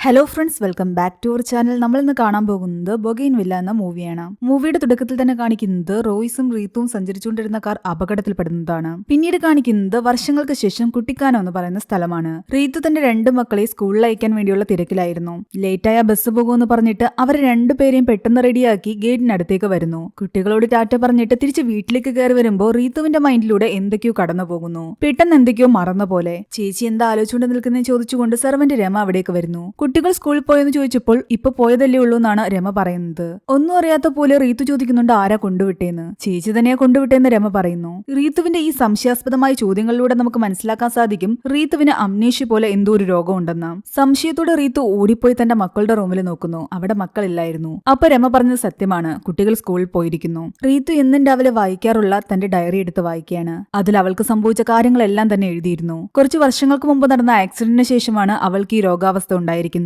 Hello friends, welcome back to our channel. നമ്മൾ ഇന്ന് കാണാൻ പോകുന്നത് ബൊഗെയിൻവില്ല എന്ന മൂവിയാണ്. മൂവിയുടെ തുടക്കത്തിൽ തന്നെ കാണിക്കുന്നത് റോയ്സും റീത്തും സഞ്ചരിച്ചുകൊണ്ടിരുന്ന കാർ അപകടത്തിൽപ്പെടുന്നതാണ്. പിന്നീട് കാണിക്കുന്നത് വർഷങ്ങൾക്ക് ശേഷം കുട്ടിക്കാനം എന്ന് പറയുന്ന സ്ഥലമാണ്. റീത്തു തന്റെ രണ്ട് മക്കളെ സ്കൂളിൽ അയക്കാൻ വേണ്ടിയുള്ള തിരക്കിലായിരുന്നു. ലേറ്റായ ബസ് പോകുമെന്ന് പറഞ്ഞിട്ട് അവർ രണ്ടുപേരെയും പെട്ടെന്ന് റെഡിയാക്കി ഗേറ്റിനടുത്തേക്ക് വരുന്നു. കുട്ടികളോട് ടാറ്റ പറഞ്ഞിട്ട് തിരിച്ച് വീട്ടിലേക്ക് കയറി വരുമ്പോൾ റീത്തുവിന്റെ മൈൻഡിലൂടെ എന്തൊക്കെയോ കടന്നു പോകുന്നു. പെട്ടെന്ന് എന്തൊക്കെയോ മറന്ന പോലെ. ചേച്ചി എന്താ ആലോചിച്ചുകൊണ്ട് നിൽക്കുന്നതെന്ന് ചോദിച്ചുകൊണ്ട് സെർവന്റ് രമ അവിടേക്ക് വരുന്നു. കുട്ടികൾ സ്കൂളിൽ പോയെന്ന് ചോദിച്ചപ്പോൾ ഇപ്പൊ പോയതല്ലേ ഉള്ളൂ എന്നാണ് രമ പറയുന്നത്. ഒന്നും അറിയാത്ത പോലെ റീത്തു ചോദിക്കുന്നുണ്ട് ആരാ കൊണ്ടുവിട്ടേന്ന്. ചേച്ചി തന്നെയാ കൊണ്ടുവിട്ടേന്ന് രമ പറയുന്നു. റീത്തുവിന്റെ ഈ സംശയാസ്പദമായ ചോദ്യങ്ങളിലൂടെ നമുക്ക് മനസ്സിലാക്കാൻ സാധിക്കും റീത്തുവിന് അമ്നേഷ്യ പോലെ എന്തോ ഒരു രോഗമുണ്ടെന്ന്. സംശയത്തോടെ റീത്തു ഓടിപ്പോയി തന്റെ മക്കളുടെ റൂമിൽ നോക്കുന്നു. അവിടെ മക്കളില്ലായിരുന്നു. അപ്പൊ രമ പറഞ്ഞത് സത്യമാണ്, കുട്ടികൾ സ്കൂളിൽ പോയിരിക്കുന്നു. റീത്തു എന്നും രാവിലെ വായിക്കാറുള്ള തന്റെ ഡയറി എടുത്ത് വായിക്കുകയാണ്. അതിൽ അവൾക്ക് സംഭവിച്ച കാര്യങ്ങളെല്ലാം തന്നെ എഴുതിയിരുന്നു. കുറച്ച് വർഷങ്ങൾക്ക് മുമ്പ് നടന്ന ആക്സിഡന്റിന് ശേഷമാണ് അവൾക്ക് ഈ രോഗാവസ്ഥ ഉണ്ടായിരിക്കുന്നത്.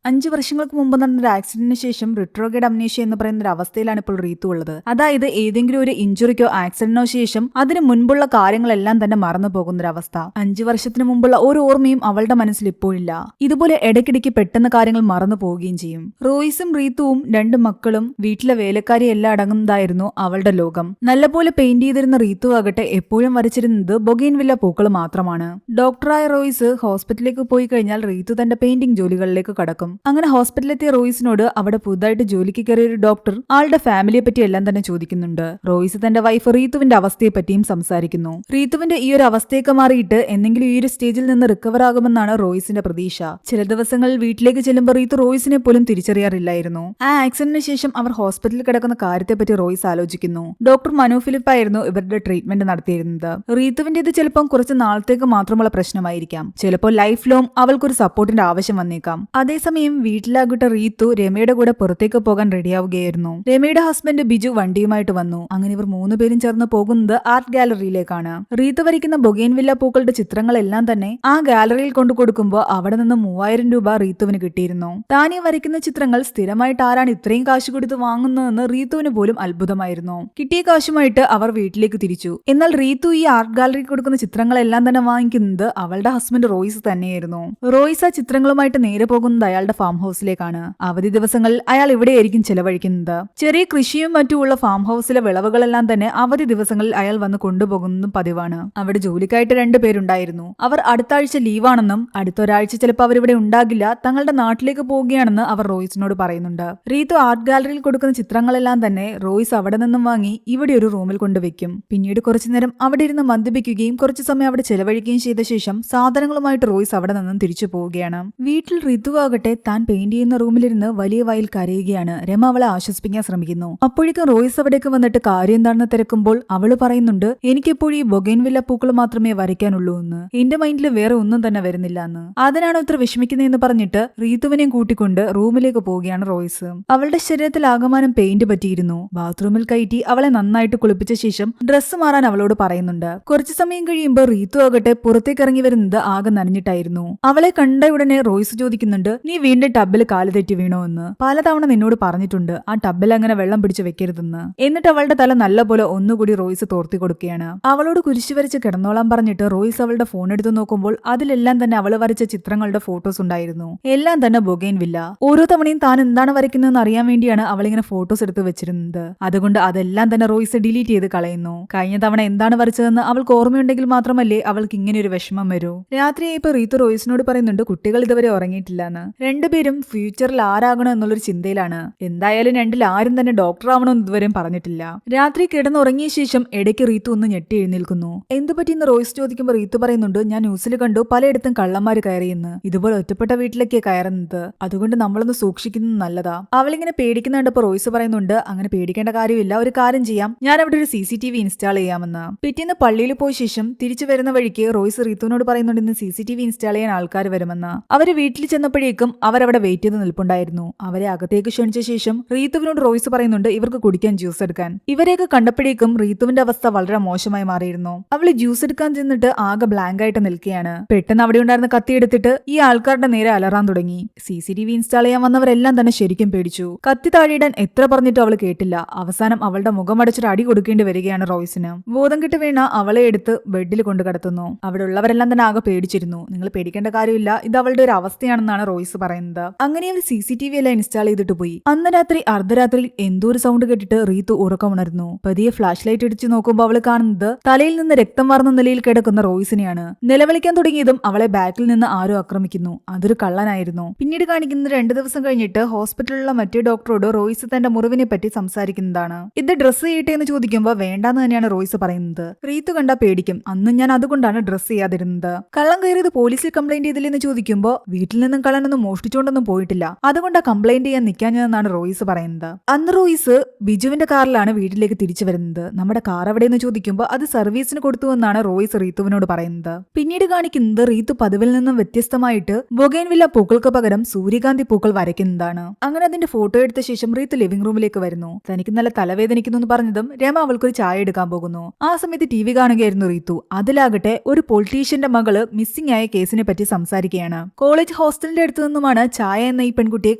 5 വർഷങ്ങൾക്ക് മുമ്പ് നടന്നൊരു ആക്സിഡന്റിന് ശേഷം റിട്രോഗ്രേഡ് അമ്നേഷ്യ എന്ന് പറയുന്ന ഒരു അവസ്ഥയിലാണ് ഇപ്പോൾ റീത്തു ഉള്ളത്. അതായത് ഏതെങ്കിലും ഒരു ഇഞ്ചുറിക്കോ ആക്സിഡന്റിനോ ശേഷം അതിന് മുൻപുള്ള കാര്യങ്ങളെല്ലാം തന്നെ മറന്നു പോകുന്ന ഒരു അവസ്ഥ. 5 വർഷത്തിന് മുമ്പുള്ള ഒരു ഓർമ്മയും അവളുടെ മനസ്സിൽ ഇപ്പോഴില്ല. ഇതുപോലെ ഇടയ്ക്കിടയ്ക്ക് പെട്ടെന്ന് കാര്യങ്ങൾ മറന്നു പോവുകയും ചെയ്യും. റോയ്സും റീത്തുവും 2 മക്കളും വീട്ടിലെ വേലക്കാരി എല്ലാം അടങ്ങുന്നതായിരുന്നു അവളുടെ ലോകം. നല്ലപോലെ പെയിന്റ് ചെയ്തിരുന്ന റീത്തു ആകട്ടെ എപ്പോഴും വരച്ചിരുന്നത് ബൊഗെയിൻവില്ല പൂക്കൾ മാത്രമാണ്. ഡോക്ടറായ റോയ്സ് ഹോസ്പിറ്റലിലേക്ക് പോയി കഴിഞ്ഞാൽ റീത്തു തന്റെ പെയിന്റിംഗ് ജോലികളിലേക്ക് കടക്കും. അങ്ങനെ ഹോസ്പിറ്റലിലെത്തിയ റോയ്സിനോട് അവിടെ പുതുതായിട്ട് ജോലിക്ക് കയറിയ ഒരു ഡോക്ടർ ആളുടെ ഫാമിലിയെ പറ്റി എല്ലാം തന്നെ ചോദിക്കുന്നുണ്ട്. റോയ്സ് തന്റെ വൈഫ് റീത്തുവിന്റെ അവസ്ഥയെ പറ്റിയും സംസാരിക്കുന്നു. റീത്തുവിന്റെ ഈ ഒരു അവസ്ഥയൊക്കെ മാറിയിട്ട് എന്തെങ്കിലും ഈ ഒരു സ്റ്റേജിൽ നിന്ന് റിക്കവർ ആകുമെന്നാണ് റോയ്സിന്റെ പ്രതീക്ഷ. ചില ദിവസങ്ങളിൽ വീട്ടിലേക്ക് ചെല്ലുമ്പോൾ റീത്തു റോയ്സിനെ പോലും തിരിച്ചറിയാറില്ലായിരുന്നു. ആ ആക്സിഡന്റിന് ശേഷം അവർ ഹോസ്പിറ്റലിൽ കിടക്കുന്ന കാര്യത്തെപ്പറ്റി റോയ്സ് ആലോചിക്കുന്നു. ഡോക്ടർ മനു ഫിലിപ്പ് ആയിരുന്നു ഇവരുടെ ട്രീറ്റ്മെന്റ് നടത്തിയിരുന്നത്. റീത്തുവിന്റെ ഇത് ചിലപ്പം കുറച്ച് നാളത്തേക്ക് മാത്രമുള്ള പ്രശ്നമായിരിക്കാം. ചിലപ്പോൾ ലൈഫ് ലോങ് അവൾക്കൊരു സപ്പോർട്ടിന്റെ ആവശ്യം വന്നേക്കാം. അതേസമയം വീട്ടിലാകട്ടെ റീത്തു രമയുടെ കൂടെ പുറത്തേക്ക് പോകാൻ റെഡിയാവുകയായിരുന്നു. രമയുടെ ഹസ്ബൻഡ് ബിജു വണ്ടിയുമായിട്ട് വന്നു. അങ്ങനെ ഇവർ 3 പേരും ചേർന്ന് പോകുന്നത് ആർട്ട് ഗാലറിയിലേക്കാണ്. റീത്തു വരയ്ക്കുന്ന ബൊഗെയിൻവില്ല പൂക്കളുടെ ചിത്രങ്ങളെല്ലാം തന്നെ ആ ഗാലറിയിൽ കൊണ്ടു കൊടുക്കുമ്പോൾ അവിടെ നിന്ന് 3000 രൂപ റീത്തുവിന് കിട്ടിയിരുന്നു. താനീ വരയ്ക്കുന്ന ചിത്രങ്ങൾ സ്ഥിരമായിട്ട് ആരാണ് ഇത്രയും കാശ് കൊടുത്ത് വാങ്ങുന്നതെന്ന് റീത്തുവിന് പോലും അത്ഭുതമായിരുന്നു. കിട്ടിയ കാശുമായിട്ട് അവർ വീട്ടിലേക്ക് തിരിച്ചു. എന്നാൽ റീത്തു ഈ ആർട്ട് ഗാലറിയിൽ കൊടുക്കുന്ന ചിത്രങ്ങളെല്ലാം തന്നെ വാങ്ങിക്കുന്നത് അവളുടെ ഹസ്ബൻഡ് റോയ്സ് തന്നെയായിരുന്നു. റോയ്സ് ആ ചിത്രങ്ങളുമായിട്ട് നേരെ പോകുന്നത് അയാളുടെ ഫാം ഹൗസിലേക്കാണ്. അവധി ദിവസങ്ങളിൽ അയാൾ ഇവിടെയായിരിക്കും ചെലവഴിക്കുന്നത്. ചെറിയ കൃഷിയും മറ്റുമുള്ള ഫാം ഹൗസിലെ വിളവുകളെല്ലാം തന്നെ അവധി ദിവസങ്ങളിൽ അയാൾ വന്ന് കൊണ്ടുപോകുന്നതും പതിവാണ്. അവിടെ ജോലിക്കായിട്ട് 2 പേരുണ്ടായിരുന്നു. അവർ അടുത്ത ആഴ്ച ലീവാണെന്നും അടുത്ത ഒരാഴ്ച ചിലപ്പോൾ അവരിവിടെ ഉണ്ടാകില്ല, തങ്ങളുടെ നാട്ടിലേക്ക് പോവുകയാണെന്ന് അവർ റോയ്സിനോട് പറയുന്നുണ്ട്. റീത്തു ആർട്ട് ഗാലറിയിൽ കൊടുക്കുന്ന ചിത്രങ്ങളെല്ലാം തന്നെ റോയ്സ് അവിടെ നിന്നും വാങ്ങി ഇവിടെ ഒരു റൂമിൽ കൊണ്ടുവയ്ക്കും. പിന്നീട് കുറച്ചു നേരം അവിടെ ഇരുന്ന് മദ്യപിക്കുകയും കുറച്ചു സമയം അവിടെ ചെലവഴിക്കുകയും ചെയ്ത ശേഷം സാധനങ്ങളുമായിട്ട് റോയ്സ് അവിടെ നിന്നും തിരിച്ചു പോവുകയാണ്. വീട്ടിൽ റീത്തു ആകട്ടെ താൻ പെയിന്റ് ചെയ്യുന്ന റൂമിലിരുന്ന് വലിയ വായിൽ കരയുകയാണ്. രമ അവളെ ആശ്വസിപ്പിക്കാൻ ശ്രമിക്കുന്നു. അപ്പോഴേക്കും റോയ്സ് അവിടേക്ക് വന്നിട്ട് കാര്യം എന്താണെന്ന് തിരക്കുമ്പോൾ അവള് പറയുന്നുണ്ട്, എനിക്കെപ്പോഴും ഈ ബൊഗെയിൻവില്ല പൂക്കൾ മാത്രമേ വരയ്ക്കാനുള്ളൂ എന്ന്. എന്റെ മൈൻഡിൽ വേറെ ഒന്നും തന്നെ വരുന്നില്ല എന്ന്. അതിനാണോ ഇത്ര വിഷമിക്കുന്നതെന്ന് പറഞ്ഞിട്ട് റീത്തുവിനെയും കൂട്ടിക്കൊണ്ട് റൂമിലേക്ക് പോവുകയാണ് റോയ്സ്. അവളുടെ ശരീരത്തിൽ ആകമാനം പെയിന്റ് പറ്റിയിരുന്നു. ബാത്റൂമിൽ കയറ്റി അവളെ നന്നായിട്ട് കുളിപ്പിച്ച ശേഷം ഡ്രസ്സ് മാറാൻ അവളോട് പറയുന്നുണ്ട്. കുറച്ചു സമയം കഴിയുമ്പോൾ റീത്തു ആകട്ടെ പുറത്തേക്ക് ഇറങ്ങി വരുന്നത് ആകെ നനഞ്ഞിട്ടായിരുന്നു. അവളെ കണ്ട ഉടനെ റോയ്സ് ചോദിക്കുന്നുണ്ട്, നീ വീണ്ടും ടബിൽ കാല് തെറ്റി വീണോ എന്ന്. പലതവണ നിന്നോട് പറഞ്ഞിട്ടുണ്ട് ആ ടബിൽ അങ്ങനെ വെള്ളം പിടിച്ച് വെക്കരുതെന്ന്. എന്നിട്ട് അവളുടെ തല നല്ലപോലെ ഒന്നുകൂടി റോയ്സ് തോർത്തി കൊടുക്കുകയാണ്. അവളോട് കുരിശു വരച്ച് കിടന്നോളാൻ പറഞ്ഞിട്ട് റോയ്സ് അവളുടെ ഫോൺ എടുത്ത് നോക്കുമ്പോൾ അതിലെല്ലാം തന്നെ അവള് വരച്ച ചിത്രങ്ങളുടെ ഫോട്ടോസ് ഉണ്ടായിരുന്നു. എല്ലാം തന്നെ ബൊഗെയിൻവില്ല. ഓരോ തവണയും താൻ എന്താണ് വരയ്ക്കുന്നതെന്ന് അറിയാൻ വേണ്ടിയാണ് അവളിങ്ങനെ ഫോട്ടോസ് എടുത്ത് വെച്ചിരുന്നത്. അതുകൊണ്ട് അതെല്ലാം തന്നെ റോയ്സ് ഡിലീറ്റ് ചെയ്ത് കളയുന്നു. കഴിഞ്ഞ തവണ എന്താണ് വരച്ചതെന്ന് അവൾക്ക് ഓർമ്മയുണ്ടെങ്കിൽ മാത്രമല്ലേ അവൾക്ക് ഇങ്ങനെ ഒരു വിഷമം വരൂ. രാത്രിയായപ്പോ റീത്തു റോയ്സിനോട് പറയുന്നുണ്ട് കുട്ടികൾ ഇതുവരെ ഉറങ്ങിയിട്ടില്ലെന്ന്. 2 പേരും ഫ്യൂച്ചറിൽ ആരാകണോ എന്നുള്ളൊരു ചിന്തയിലാണ്. എന്തായാലും 2ൽ ആരും തന്നെ ഡോക്ടർ ആവണമെന്ന് ഇതുവരെയും പറഞ്ഞിട്ടില്ല. രാത്രി കിടന്നുറങ്ങിയ ശേഷം ഇടയ്ക്ക് റീത്തു ഒന്ന് ഞെട്ടി എഴുന്നേൽക്കുന്നു. എന്തു പറ്റിയെന്ന് റോയ്സ് ചോദിക്കുമ്പോൾ റീത്തു പറയുന്നുണ്ട്, ഞാൻ ന്യൂസിൽ കണ്ടു പലയിടത്തും കള്ളന്മാര് കയറിയെന്ന്. ഇതുപോലെ ഒറ്റപ്പെട്ട വീട്ടിലൊക്കെ കയറുന്നത്, അതുകൊണ്ട് നമ്മളൊന്ന് സൂക്ഷിക്കുന്നത് നല്ലതാ. അവളിങ്ങനെ പേടിക്കുന്ന കണ്ടപ്പോൾ റോയ്സ് പറയുന്നുണ്ട്, അങ്ങനെ പേടിക്കേണ്ട കാര്യമില്ല, ഒരു കാര്യം ചെയ്യാം, ഞാൻ അവിടെ ഒരു CCTV ഇൻസ്റ്റാൾ ചെയ്യാമെന്ന്. പിറ്റേന്ന് പള്ളിയിൽ പോയ ശേഷം തിരിച്ചു വരുന്ന വഴിക്ക് റോയ്സ് റീത്തുവിനോട് പറയുന്നുണ്ട് ഇന്ന് CCTV ഇൻസ്റ്റാൾ ചെയ്യാൻ ആൾക്കാർ വരുമെന്ന്. അവര് വീട്ടിൽ ചെന്നപ്പോഴേക്കും അവരവിടെ വെയിറ്റ് ചെയ്ത് നിൽപ്പുണ്ടായിരുന്നു. അവരെ അകത്തേക്ക് ക്ഷണിച്ച ശേഷം റീത്തുവിനോട് റോയ്സ് പറയുന്നുണ്ട് ഇവർക്ക് കുടിക്കാൻ ജ്യൂസ് എടുക്കാൻ. ഇവരെയൊക്കെ കണ്ടപ്പോഴേക്കും റീത്തുവിന്റെ അവസ്ഥ വളരെ മോശമായി മാറിയിരുന്നു. അവള് ജ്യൂസ് എടുക്കാൻ ചെന്നിട്ട് ആകെ ബ്ലാങ്ക് ആയിട്ട് നിൽക്കുകയാണ്. പെട്ടെന്ന് അവിടെ ഉണ്ടായിരുന്ന കത്തി എടുത്തിട്ട് ഈ ആൾക്കാരുടെ നേരെ അലറാൻ തുടങ്ങി. CCTV ഇൻസ്റ്റാൾ ചെയ്യാൻ വന്നവരെല്ലാം തന്നെ ശരിക്കും പേടിച്ചു. കത്തി താഴെയിടാൻ എത്ര പറഞ്ഞിട്ടും അവള് കേട്ടില്ല. അവസാനം അവളുടെ മുഖമടച്ചൊരു അടി കൊടുക്കേണ്ടി വരികയാണ് റോയ്സിന്. ബോധം കിട്ടി വീണ അവളെ എടുത്ത് ബെഡിൽ കൊണ്ടു കടത്തുന്നു. അവിടെ ഉള്ളവരെല്ലാം തന്നെ ആകെ പേടിച്ചിരുന്നു. നിങ്ങൾ പേടിക്കേണ്ട കാര്യമില്ല, ഇത് അവളുടെ ഒരു അവസ്ഥയാണെന്നാണ് റോയ്സ് പറയുന്നത്. അങ്ങനെ അവർ CCTV എല്ലാം ഇൻസ്റ്റാൾ ചെയ്തിട്ട് പോയി. അന്ന് രാത്രി അർദ്ധരാത്രിയിൽ എന്തോ ഒരു സൗണ്ട് കേട്ടിട്ട് റീത്തു ഉറക്കമുണർന്നു. പതിയെ ഫ്ലാഷ് ലൈറ്റ് ഇടിച്ച് നോക്കുമ്പോൾ അവൾ കാണുന്നത് തലയിൽ നിന്ന് രക്തം വാർന്ന നിലയിൽ കിടക്കുന്ന റോയ്സിനെയാണ്. നിലവിളിക്കാൻ തുടങ്ങിയതും അവളെ ബാക്കിൽ നിന്ന് ആരോ ആക്രമിക്കുന്നു. അതൊരു കള്ളനായിരുന്നു. പിന്നീട് കാണിക്കുന്നത് 2 ദിവസം കഴിഞ്ഞിട്ട് ഹോസ്പിറ്റലിലുള്ള മറ്റേ ഡോക്ടറോട് റോയ്സ് തന്റെ മുറിവിനെ പറ്റി സംസാരിക്കുന്നതാണ്. ഇത് ഡ്രസ് ചെയ്യട്ടെ എന്ന് ചോദിക്കുമ്പോൾ വേണ്ടാന്ന് തന്നെയാണ് റോയ്സ് പറയുന്നത്. റീത്തു കണ്ടാ പേടിക്കും. അന്ന് ഞാൻ അതുകൊണ്ടാണ് ഡ്രസ് ചെയ്യാതിരുന്നത്. കള്ളം കയറിയത് പോലീസിൽ കംപ്ലൈന്റ് ചെയ്തില്ലെന്ന് ചോദിക്കുമ്പോൾ വീട്ടിൽ നിന്നും കള്ളനൊന്നും മോഷ്ടിച്ചുകൊണ്ടൊന്നും പോയിട്ടില്ല, അതുകൊണ്ടാ കംപ്ലൈന്റ് ചെയ്യാൻ നിൽക്കാഞ്ഞതെന്നാണ് റോയ്സ് പറയുന്നത്. അന്ന് റോയ്സ് ബിജുവിന്റെ കാറിലാണ് വീട്ടിലേക്ക് തിരിച്ചു വരുന്നത്. നമ്മുടെ കാർ എവിടെയെന്ന് ചോദിക്കുമ്പോൾ അത് സർവീസിന് കൊടുത്തുവെന്നാണ് റോയ്സ് റീത്തുവിനോട് പറയുന്നത്. പിന്നീട് കാണിക്കുന്നത് റീത്തു പതിവിൽ നിന്നും വ്യത്യസ്തമായിട്ട് ബൊഗൈൻവില്ല പൂക്കൾക്ക് പകരം സൂര്യകാന്തി പൂക്കൾ വരയ്ക്കുന്നതാണ്. അങ്ങനെ അതിന്റെ ഫോട്ടോ എടുത്ത ശേഷം റീത്തു ലിവിംഗ് റൂമിലേക്ക് വരുന്നു. തനിക്ക് നല്ല തലവേദനിക്കുന്നു എന്ന് പറഞ്ഞതും രമ അവൾക്കൊരു ചായ എടുക്കാൻ പോകുന്നു. ആ സമയത്ത് TV കാണുകയായിരുന്നു റീത്തു. അതിലാകട്ടെ ഒരു പൊളിറ്റീഷ്യന്റെ മകള് മിസ്സിംഗ് ആയ കേസിനെ പറ്റി സംസാരിക്കുകയാണ്. കോളേജ് ഹോസ്റ്റലിന്റെ അടുത്ത് നിന്നുമാണ് ചായ എന്ന ഈ പെൺകുട്ടിയെ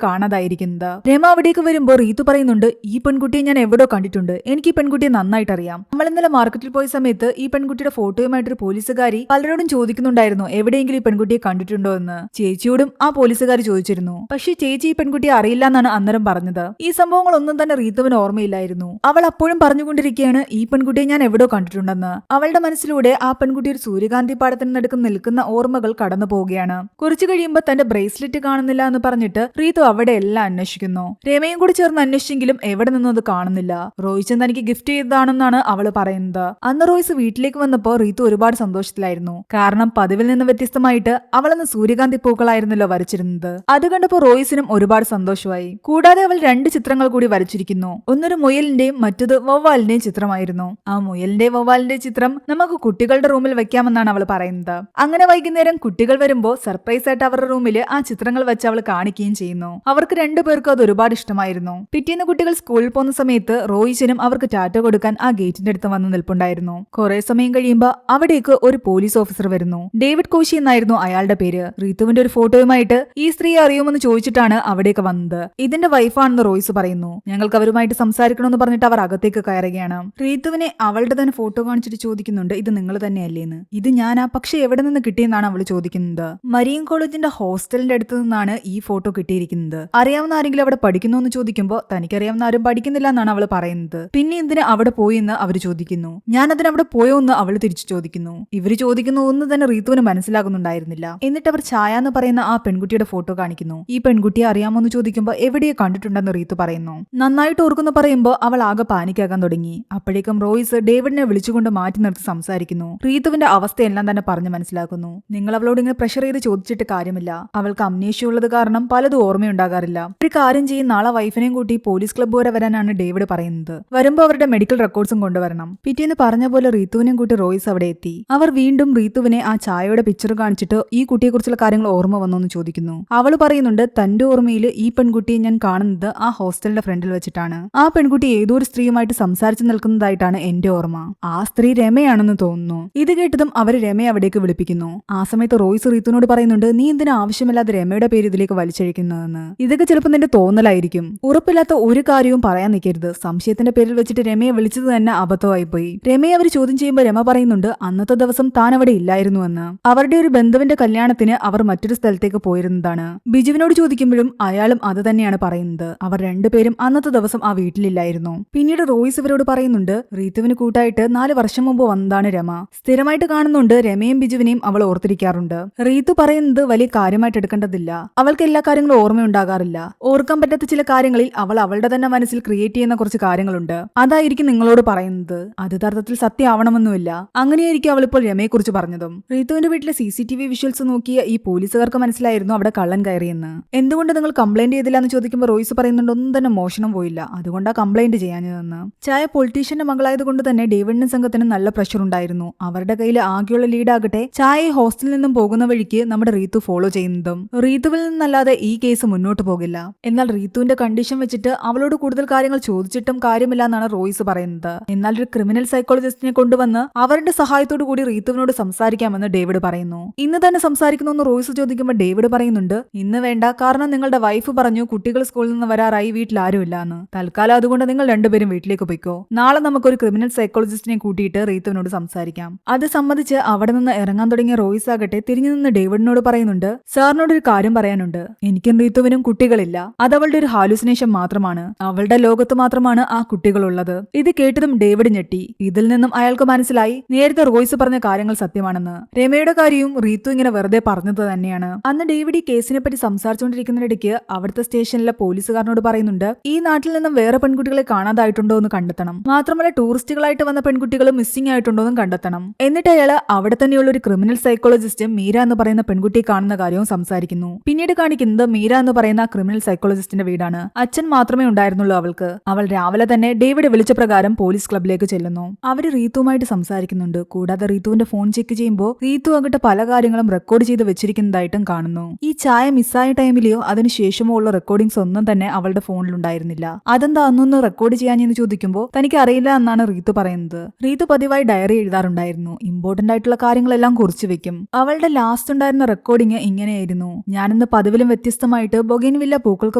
കാണാതായിരിക്കുന്നത്. രമ അവിടേക്ക് വരുമ്പോൾ റീത്തു പറയുന്നുണ്ട്, ഈ പെൺകുട്ടിയെ ഞാൻ എവിടോ കണ്ടിട്ടുണ്ട്, എനിക്ക് ഈ പെൺകുട്ടിയെ നന്നായിട്ട് അറിയാം. നമ്മൾ ഇന്നലെ മാർക്കറ്റിൽ പോയ സമയത്ത് ഈ പെൺകുട്ടിയുടെ ഫോട്ടോയുമായിട്ടൊരു പോലീസുകാരി പലരോടും ചോദിക്കുന്നുണ്ടായിരുന്നു എവിടെയെങ്കിലും ഈ പെൺകുട്ടിയെ കണ്ടിട്ടുണ്ടോ എന്ന്. ചേച്ചിയോടും ആ പോലീസുകാർ ചോദിച്ചിരുന്നു. പക്ഷേ ചേച്ചി ഈ പെൺകുട്ടിയെ അറിയില്ല എന്നാണ് അന്നേരം പറഞ്ഞത്. ഈ സംഭവങ്ങളൊന്നും തന്നെ റീത്തുവിന് ഓർമ്മയില്ലായിരുന്നു. അവൾ അപ്പോഴും പറഞ്ഞുകൊണ്ടിരിക്കുകയാണ് ഈ പെൺകുട്ടിയെ ഞാൻ എവിടോ കണ്ടിട്ടുണ്ടെന്ന്. അവളുടെ മനസ്സിലൂടെ ആ പെൺകുട്ടി ഒരു സൂര്യകാന്തി പാടത്തിന് നടുക്ക് നിൽക്കുന്ന ഓർമ്മകൾ കടന്നു പോവുകയാണ്. കുറച്ചു കഴിയുമ്പോൾ തന്റെ ബ്രേസ്ലെറ്റ് കാണുന്നില്ല എന്ന് പറഞ്ഞിട്ട് റീത്തു അവിടെ എല്ലാം അന്വേഷിക്കുന്നു. രമയും കൂടി ചേർന്ന് അന്വേഷിച്ചെങ്കിലും എവിടെ നിന്നും അത് കാണുന്നില്ല. റോയ്സ് തനിക്ക് ഗിഫ്റ്റ് ചെയ്തതാണെന്നാണ് അവള് പറയുന്നത്. അന്ന് റോയ്സ് വീട്ടിലേക്ക് വന്നപ്പോൾ റീത്തു ഒരുപാട് സന്തോഷത്തിലായിരുന്നു. കാരണം പതിവിൽ നിന്ന് വ്യത്യസ്തമായിട്ട് അവളന്ന് സൂര്യകാന്തി പൂക്കളായിരുന്നല്ലോ വരച്ചിരുന്നത്. അത് കണ്ടപ്പോൾ റോയ്സിനും ഒരുപാട് സന്തോഷമായി. കൂടാതെ അവൾ 2 ചിത്രങ്ങൾ കൂടി വരച്ചിരിക്കുന്നു. ഒന്നൊരു മുയലിന്റെയും മറ്റത് വവ്വാലിന്റെയും ചിത്രമായിരുന്നു. ആ മുയലിന്റെയും വവ്വാലിന്റെയും ചിത്രം നമുക്ക് കുട്ടികളുടെ റൂമിൽ വെക്കാമെന്നാണ് അവൾ പറയുന്നത്. അങ്ങനെ വൈകുന്നേരം കുട്ടികൾ വരുമ്പോൾ സർപ്രൈസ് ആയിട്ട് അവരുടെ റൂമിൽ ആ ചിത്രങ്ങൾ വെച്ച് അവൾ കാണിക്കുകയും ചെയ്യുന്നു. അവർക്ക് 2 പേർക്കും അത് ഒരുപാട് ഇഷ്ടമായിരുന്നു. പിറ്റേന്ന് കുട്ടികൾ സ്കൂളിൽ പോകുന്ന സമയത്ത് റോയിച്ചനും അവർക്ക് ടാറ്റ കൊടുക്കാൻ ആ ഗേറ്റിന്റെ അടുത്ത് വന്ന് നിൽപ്പുണ്ടായിരുന്നു. കുറെ സമയം കഴിയുമ്പോൾ അവിടേക്ക് ഒരു പോലീസ് ഓഫീസർ വരുന്നു. ഡേവിഡ് കോശി എന്നായിരുന്നു അയാളുടെ പേര്. റീത്തുവിന്റെ ഒരു ഫോട്ടോയുമായിട്ട് ഈ സ്ത്രീയെ അറിയുമെന്ന് ചോദിച്ചിട്ടാണ് അവിടേക്ക് വന്നത്. ഇതിന്റെ വൈഫാണെന്ന് റോയ്സ് പറയുന്നു. ഞങ്ങൾക്ക് അവരുമായിട്ട് സംസാരിക്കണമെന്ന് പറഞ്ഞിട്ട് അവർ അകത്തേക്ക് കയറുകയാണ്. റീത്തുവിനെ അവളുടെ തന്നെ ഫോട്ടോ കാണിച്ചിട്ട് ചോദിക്കുന്നുണ്ട്, ഇത് നിങ്ങൾ തന്നെയല്ലേന്ന്. ഇത് ഞാനാ, പക്ഷെ എവിടെ നിന്ന് കിട്ടിയെന്നാണ് അവൾ ചോദിക്കുന്നത്. മരീൻ കോളേജിന്റെ ഹോസ്റ്റലിന്റെ അടുത്ത് നിന്നാണ് ഈ ഫോട്ടോ കിട്ടിയിരിക്കുന്നത്. അറിയാവുന്ന ആരെങ്കിലും അവിടെ പഠിക്കുന്നു എന്ന് ചോദിക്കുമ്പോൾ തനിക്കറിയാവുന്ന ആരും പഠിക്കുന്നില്ല എന്നാണ് അവൾ പറയുന്നത്. പിന്നെ എന്തിനാ അവിടെ പോയി എന്ന് അവർ ചോദിക്കുന്നു. ഞാൻ അതിനവിടെ പോയോ എന്ന് അവൾ തിരിച്ചു ചോദിക്കുന്നു. ഇവര് ചോദിക്കുന്നു ഒന്നും തന്നെ റീത്തുവിന് മനസ്സിലാകുന്നുണ്ടായിരുന്നില്ല. എന്നിട്ട് അവർ ഛായ എന്ന് പറയുന്ന ആ പെൺകുട്ടിയുടെ ഫോട്ടോ കാണിക്കുന്നു. ഈ പെൺകുട്ടിയെ അറിയാമോ എന്ന് ചോദിക്കുമ്പോൾ എവിടെയെ കണ്ടിട്ടുണ്ടെന്ന് റീത്തു പറയുന്നു. നന്നായിട്ട് ഓർക്കുന്നു പറയുമ്പോൾ അവൾ ആകെ പാനിക്കാകാൻ തുടങ്ങി. അപ്പോഴേക്കും റോയ്സ് ഡേവിഡിനെ വിളിച്ചുകൊണ്ട് മാറ്റി നിർത്തി സംസാരിക്കുന്നു. റീത്തുവിന്റെ അവസ്ഥയെല്ലാം തന്നെ പറഞ്ഞു മനസ്സിലാക്കുന്നു. നിങ്ങൾ അവളോട് ഇങ്ങനെ പ്രഷർ ചെയ്ത് ചോദിച്ചിട്ട് കാര്യമില്ല. അവൾക്ക് അമ്നേഷ്യമുള്ളത് കാരണം പലതും ഓർമ്മയുണ്ടാകാറില്ല. ഒരു കാര്യം ചെയ്യും, നാളെ വൈഫിനെയും കൂട്ടി പോലീസ് ക്ലബ്ബ് വരെ വരാനാണ് ഡേവിഡ് പറയുന്നത്. വരുമ്പോൾ അവരുടെ മെഡിക്കൽ റെക്കോർഡ്സും കൊണ്ടുവരണം. പിറ്റേന്ന് പറഞ്ഞ പോലെ റീത്തുവിനെയും കൂട്ടി റോയ്സ് അവിടെ എത്തി. അവർ വീണ്ടും റീത്തുവിനെ ആ ചായയുടെ പിക്ചർ കാണിച്ചിട്ട് ഈ കുട്ടിയെക്കുറിച്ചുള്ള കാര്യങ്ങൾ ഓർമ്മ വന്നോ എന്ന് ചോദിക്കുന്നു. അവൾ പറയുന്നുണ്ട്, തന്റെ ഓർമ്മയിൽ ഈ പെൺകുട്ടിയെ ഞാൻ കാണുന്നത് ആ ഹോസ്റ്റലിന്റെ ഫ്രണ്ടിൽ വെച്ചിട്ടാണ്. ആ പെൺകുട്ടി ഏതോ ഒരു സ്ത്രീയുമായിട്ട് സംസാരിച്ചു നിൽക്കുന്നതായിട്ടാണ് എന്റെ ഓർമ്മ. ആ സ്ത്രീ രമയാണെന്ന് തോന്നുന്നു. ഇത് കേട്ടതും അവർ രമയെ അവിടേക്ക് വിളിപ്പിക്കുന്നു. ആ സമയത്ത് റോയ്സ് റീത്തുവിനോട് പറയുന്നുണ്ട്, നീ എന്തിനാ ആവശ്യമില്ലാതെ രമയുടെ പേര് ഇതിലേക്ക് വലിച്ചഴിക്കുന്നതെന്ന്. ഇതൊക്കെ ചിലപ്പോൾ നിന്റെ തോന്നലായിരിക്കും. ഉറപ്പില്ലാത്ത ഒരു കാര്യവും പറയാൻ നിൽക്കരുത്. സംശയത്തിന്റെ പേരിൽ വെച്ചിട്ട് രമയെ വിളിച്ചത് തന്നെ അബദ്ധമായി പോയി. രമയെ അവർ ചോദ്യം ചെയ്യുമ്പോൾ രമ പറയുന്നുണ്ട്, അന്നത്തെ ദിവസം താൻ അവിടെ ഇല്ലായിരുന്നുവെന്ന്. അവരുടെ ഒരു ബന്ധുവിന്റെ കല്യാണത്തിന് അവർ മറ്റൊരു സ്ഥലത്തേക്ക് പോയിരുന്നതാണ്. ബിജുവിനോട് ചോദിക്കുമ്പോഴും അയാളും അത് തന്നെയാണ് പറയുന്നത്. അവർ 2 പേരും അന്നത്തെ ദിവസം ആ വീട്ടിലില്ലായിരുന്നു. പിന്നീട് റോയ്സ് ഇവരോട് പറയുന്നുണ്ട്, റീത്തുവിന് കൂട്ടായിട്ട് 4 വർഷം മുമ്പ് വന്നതാണ് രമ. സ്ഥിരമായിട്ട് കാണുന്നുണ്ട് രമയും ബിജുവിനെയും അവൾ ഓർത്തിരിക്കാറുണ്ട്. റീത്തു പറയുന്നത് വലിയ കാര്യമായിട്ട് എടുക്കേണ്ടതില്ല. അവൾക്ക് എല്ലാ കാര്യങ്ങളും ഓർമ്മയുണ്ടാകാറില്ല. ഓർക്കാൻ പറ്റാത്ത ചില കാര്യങ്ങളിൽ അവൾ അവളുടെ തന്നെ മനസ്സിൽ ക്രിയേറ്റ് ചെയ്യുന്ന കുറച്ച് കാര്യങ്ങളുണ്ട്. അതായിരിക്കും നിങ്ങളോട് പറയുന്നത്. അത് യഥാർത്ഥത്തിൽ സത്യമാവണമെന്നുമില്ല. അങ്ങനെയായിരിക്കും അവൾ ഇപ്പോൾ രമയെക്കുറിച്ച് പറഞ്ഞതും. റീത്തുവിന്റെ വീട്ടിലെ CCTV വിഷ്വൽസ് നോക്കിയ ഈ പോലീസുകാർക്ക് മനസ്സിലായിരുന്നു അവിടെ കള്ളൻ കയറിയെന്ന്. എന്തുകൊണ്ട് നിങ്ങൾ കംപ്ലൈന്റ് ചെയ്തില്ല എന്ന് ചോദിക്കുമ്പോൾ റോയ്സ് പറയുന്നുണ്ട്, ഒന്നും തന്നെ മോഷണം പോയില്ല, അതുകൊണ്ടാ കംപ്ലൈന്റ് ചെയ്യാഞ്ഞതെന്ന്. ചായ പൊളിറ്റീഷ്യന്റെ മകളായതുകൊണ്ട് തന്നെ ഡേവിഡിനും സംഘത്തിന് നല്ല പ്രഷർ ഉണ്ടായിരുന്നു. അവരുടെ കയ്യിൽ ആകെയുള്ള ലീഡാകട്ടെ ചായയെ ഹോസ്റ്റലിൽ നിന്നും പോകുന്ന വഴിക്ക് നമ്മുടെ റീത്തു ഫോളോ ചെയ്യുന്നതും. റീത്തുവിൽ നിന്നല്ലാതെ ഈ കേസ് മുന്നോട്ട് പോകില്ല. എന്നാൽ റീത്തുവിന്റെ കണ്ടീഷൻ വെച്ചിട്ട് അവളോട് കൂടുതൽ കാര്യങ്ങൾ ചോദിച്ചിട്ടും കാര്യമില്ല എന്നാണ് റോയ്സ് പറയുന്നത്. എന്നാൽ ഒരു ക്രിമിനൽ സൈക്കോളജിസ്റ്റിനെ കൊണ്ടുവന്ന് അവരുടെ സഹായത്തോടു കൂടി റീത്തുവിനോട് സംസാരിക്കാമെന്ന് ഡേവിഡ് പറയുന്നു. ഇന്ന് തന്നെ സംസാരിക്കുന്നു റോയ്സ് ചോദിക്കുമ്പോൾ ഡേവിഡ് പറയുന്നുണ്ട്, ഇന്ന് വേണ്ട, കാരണം നിങ്ങളുടെ വൈഫ് പറഞ്ഞു കുട്ടികൾ സ്കൂളിൽ നിന്ന് വരാറായി, വീട്ടിൽ ആരുമില്ല എന്ന്. തൽക്കാലം അതുകൊണ്ട് നിങ്ങൾ 2 പേരും വീട്ടിലേക്ക് പോയിക്കോ. നാളെ നമുക്കൊരു ക്രിമിനൽ സൈക്കോളജിസ്റ്റിനെ കൂട്ടിയിട്ട് റീത്തുവിനോട് സംസാരിക്കാം. അത് സമ്മതിച്ച് അവിടെ നിന്ന് ഇറങ്ങാൻ തുടങ്ങിയ റോയ്സ് ആകട്ടെ തിരിഞ്ഞു നിന്ന് ഡേവിഡിനോട് പറയുന്നുണ്ട്, സാറിനോട് ഒരു കാര്യം പറയാനുണ്ട്. എനിക്കും റീത്തുവിനും കുട്ടികളില്ല. അത് അവളുടെ ഒരു ഹാലുസിനേഷൻ മാത്രമാണ്. അവളുടെ ലോകത്ത് മാത്രമാണ് ആ കുട്ടികളുള്ളത്. ഇത് കേട്ടതും ഡേവിഡ് ഞെട്ടി. ഇതിൽ നിന്നും അയാൾക്ക് മനസ്സിലായി നേരത്തെ റോയ്സ് പറഞ്ഞ കാര്യങ്ങൾ സത്യമാണെന്ന്. രമയുടെ കാര്യവും റീത്തു ഇങ്ങനെ വെറുതെ പറഞ്ഞത് തന്നെയാണ്. അന്ന് ഡേവിഡ് ഈ കേസിനെ പറ്റി സംസാരിച്ചുകൊണ്ടിരിക്കുന്നതിനിടയ്ക്ക് അവിടുത്തെ സ്റ്റേഷനിലെ പോലീസുകാരനോട് പറയുന്നുണ്ട്, ഈ നാട്ടിൽ നിന്നും വേറെ പെൺകുട്ടികളെ കാണാതായിട്ടുണ്ടോ എന്ന് കണ്ടെത്തണം. മാത്രമല്ല ടൂറിസ്റ്റുകളായിട്ട് വന്ന പെൺകുട്ടികൾ മിസ്സിംഗ് ആയിട്ടുണ്ടോ എന്നും കണ്ടെത്തണം. എന്നിട്ട് അയാൾ അവിടെ തന്നെയുള്ള ഒരു ക്രിമിനൽ സൈക്കോളജിസ്റ്റ് മീര എന്ന് പറയുന്ന പെൺകുട്ടിയെ കാണുന്ന കാര്യവും സംസാരിക്കുന്നു. പിന്നീട് കാണിക്കുന്നത് മീര എന്ന് പറയുന്ന ക്രിമിനൽ സൈക്കോളജിസ്റ്റിന്റെ വീടാണ്. അച്ഛൻ മാത്രമേ ഉണ്ടായിരുന്നുള്ളൂ അവൾക്ക്. അവൾ രാവിലെ തന്നെ ഡേവിഡ് വിളിച്ച പ്രകാരം പോലീസ് ക്ലബിലേക്ക് ചെല്ലുന്നു. അവര് റീത്തുമായിട്ട് സംസാരിക്കുന്നുണ്ട്. കൂടാതെ റീത്തുവിന്റെ ഫോൺ ചെക്ക് ചെയ്യുമ്പോൾ റീത്തു അങ്ങോട്ട് പല കാര്യങ്ങളും റെക്കോർഡ് ചെയ്ത് വെച്ചിരിക്കുന്നതായിട്ടും കാണുന്നു. ഈ ചായ മിസ്സായ ടൈമിലെയോ അതിനുശേഷമോ ഉള്ള റെക്കോർഡിംഗ്സ് ഒന്നും തന്നെ അവളുടെ ഫോണിലുണ്ടായിരുന്നില്ല. അതെന്താ അന്നൊന്ന് റെക്കോർഡ് ചെയ്യാനെന്ന് ചോദിക്കുമ്പോൾ തനിക്ക് അറിയില്ല എന്നാണ് റീത്തു പറയുന്നത്. റീത്തു പതിവായി ഡയറി എഴുതാറുണ്ടായിരുന്നു. ഇമ്പോർട്ടന്റ് ആയിട്ടുള്ള കാര്യങ്ങളെല്ലാം കുറിച്ചു വെക്കും. അവളുടെ ലാസ്റ്റ് ഉണ്ടായിരുന്ന റെക്കോർഡിംഗ് ഇങ്ങനെയായിരുന്നു: ഞാനിന്ന് പതിവിലും വ്യത്യസ്തമായിട്ട് ബൊഗൈൻവില്ല പൂക്കൾക്ക്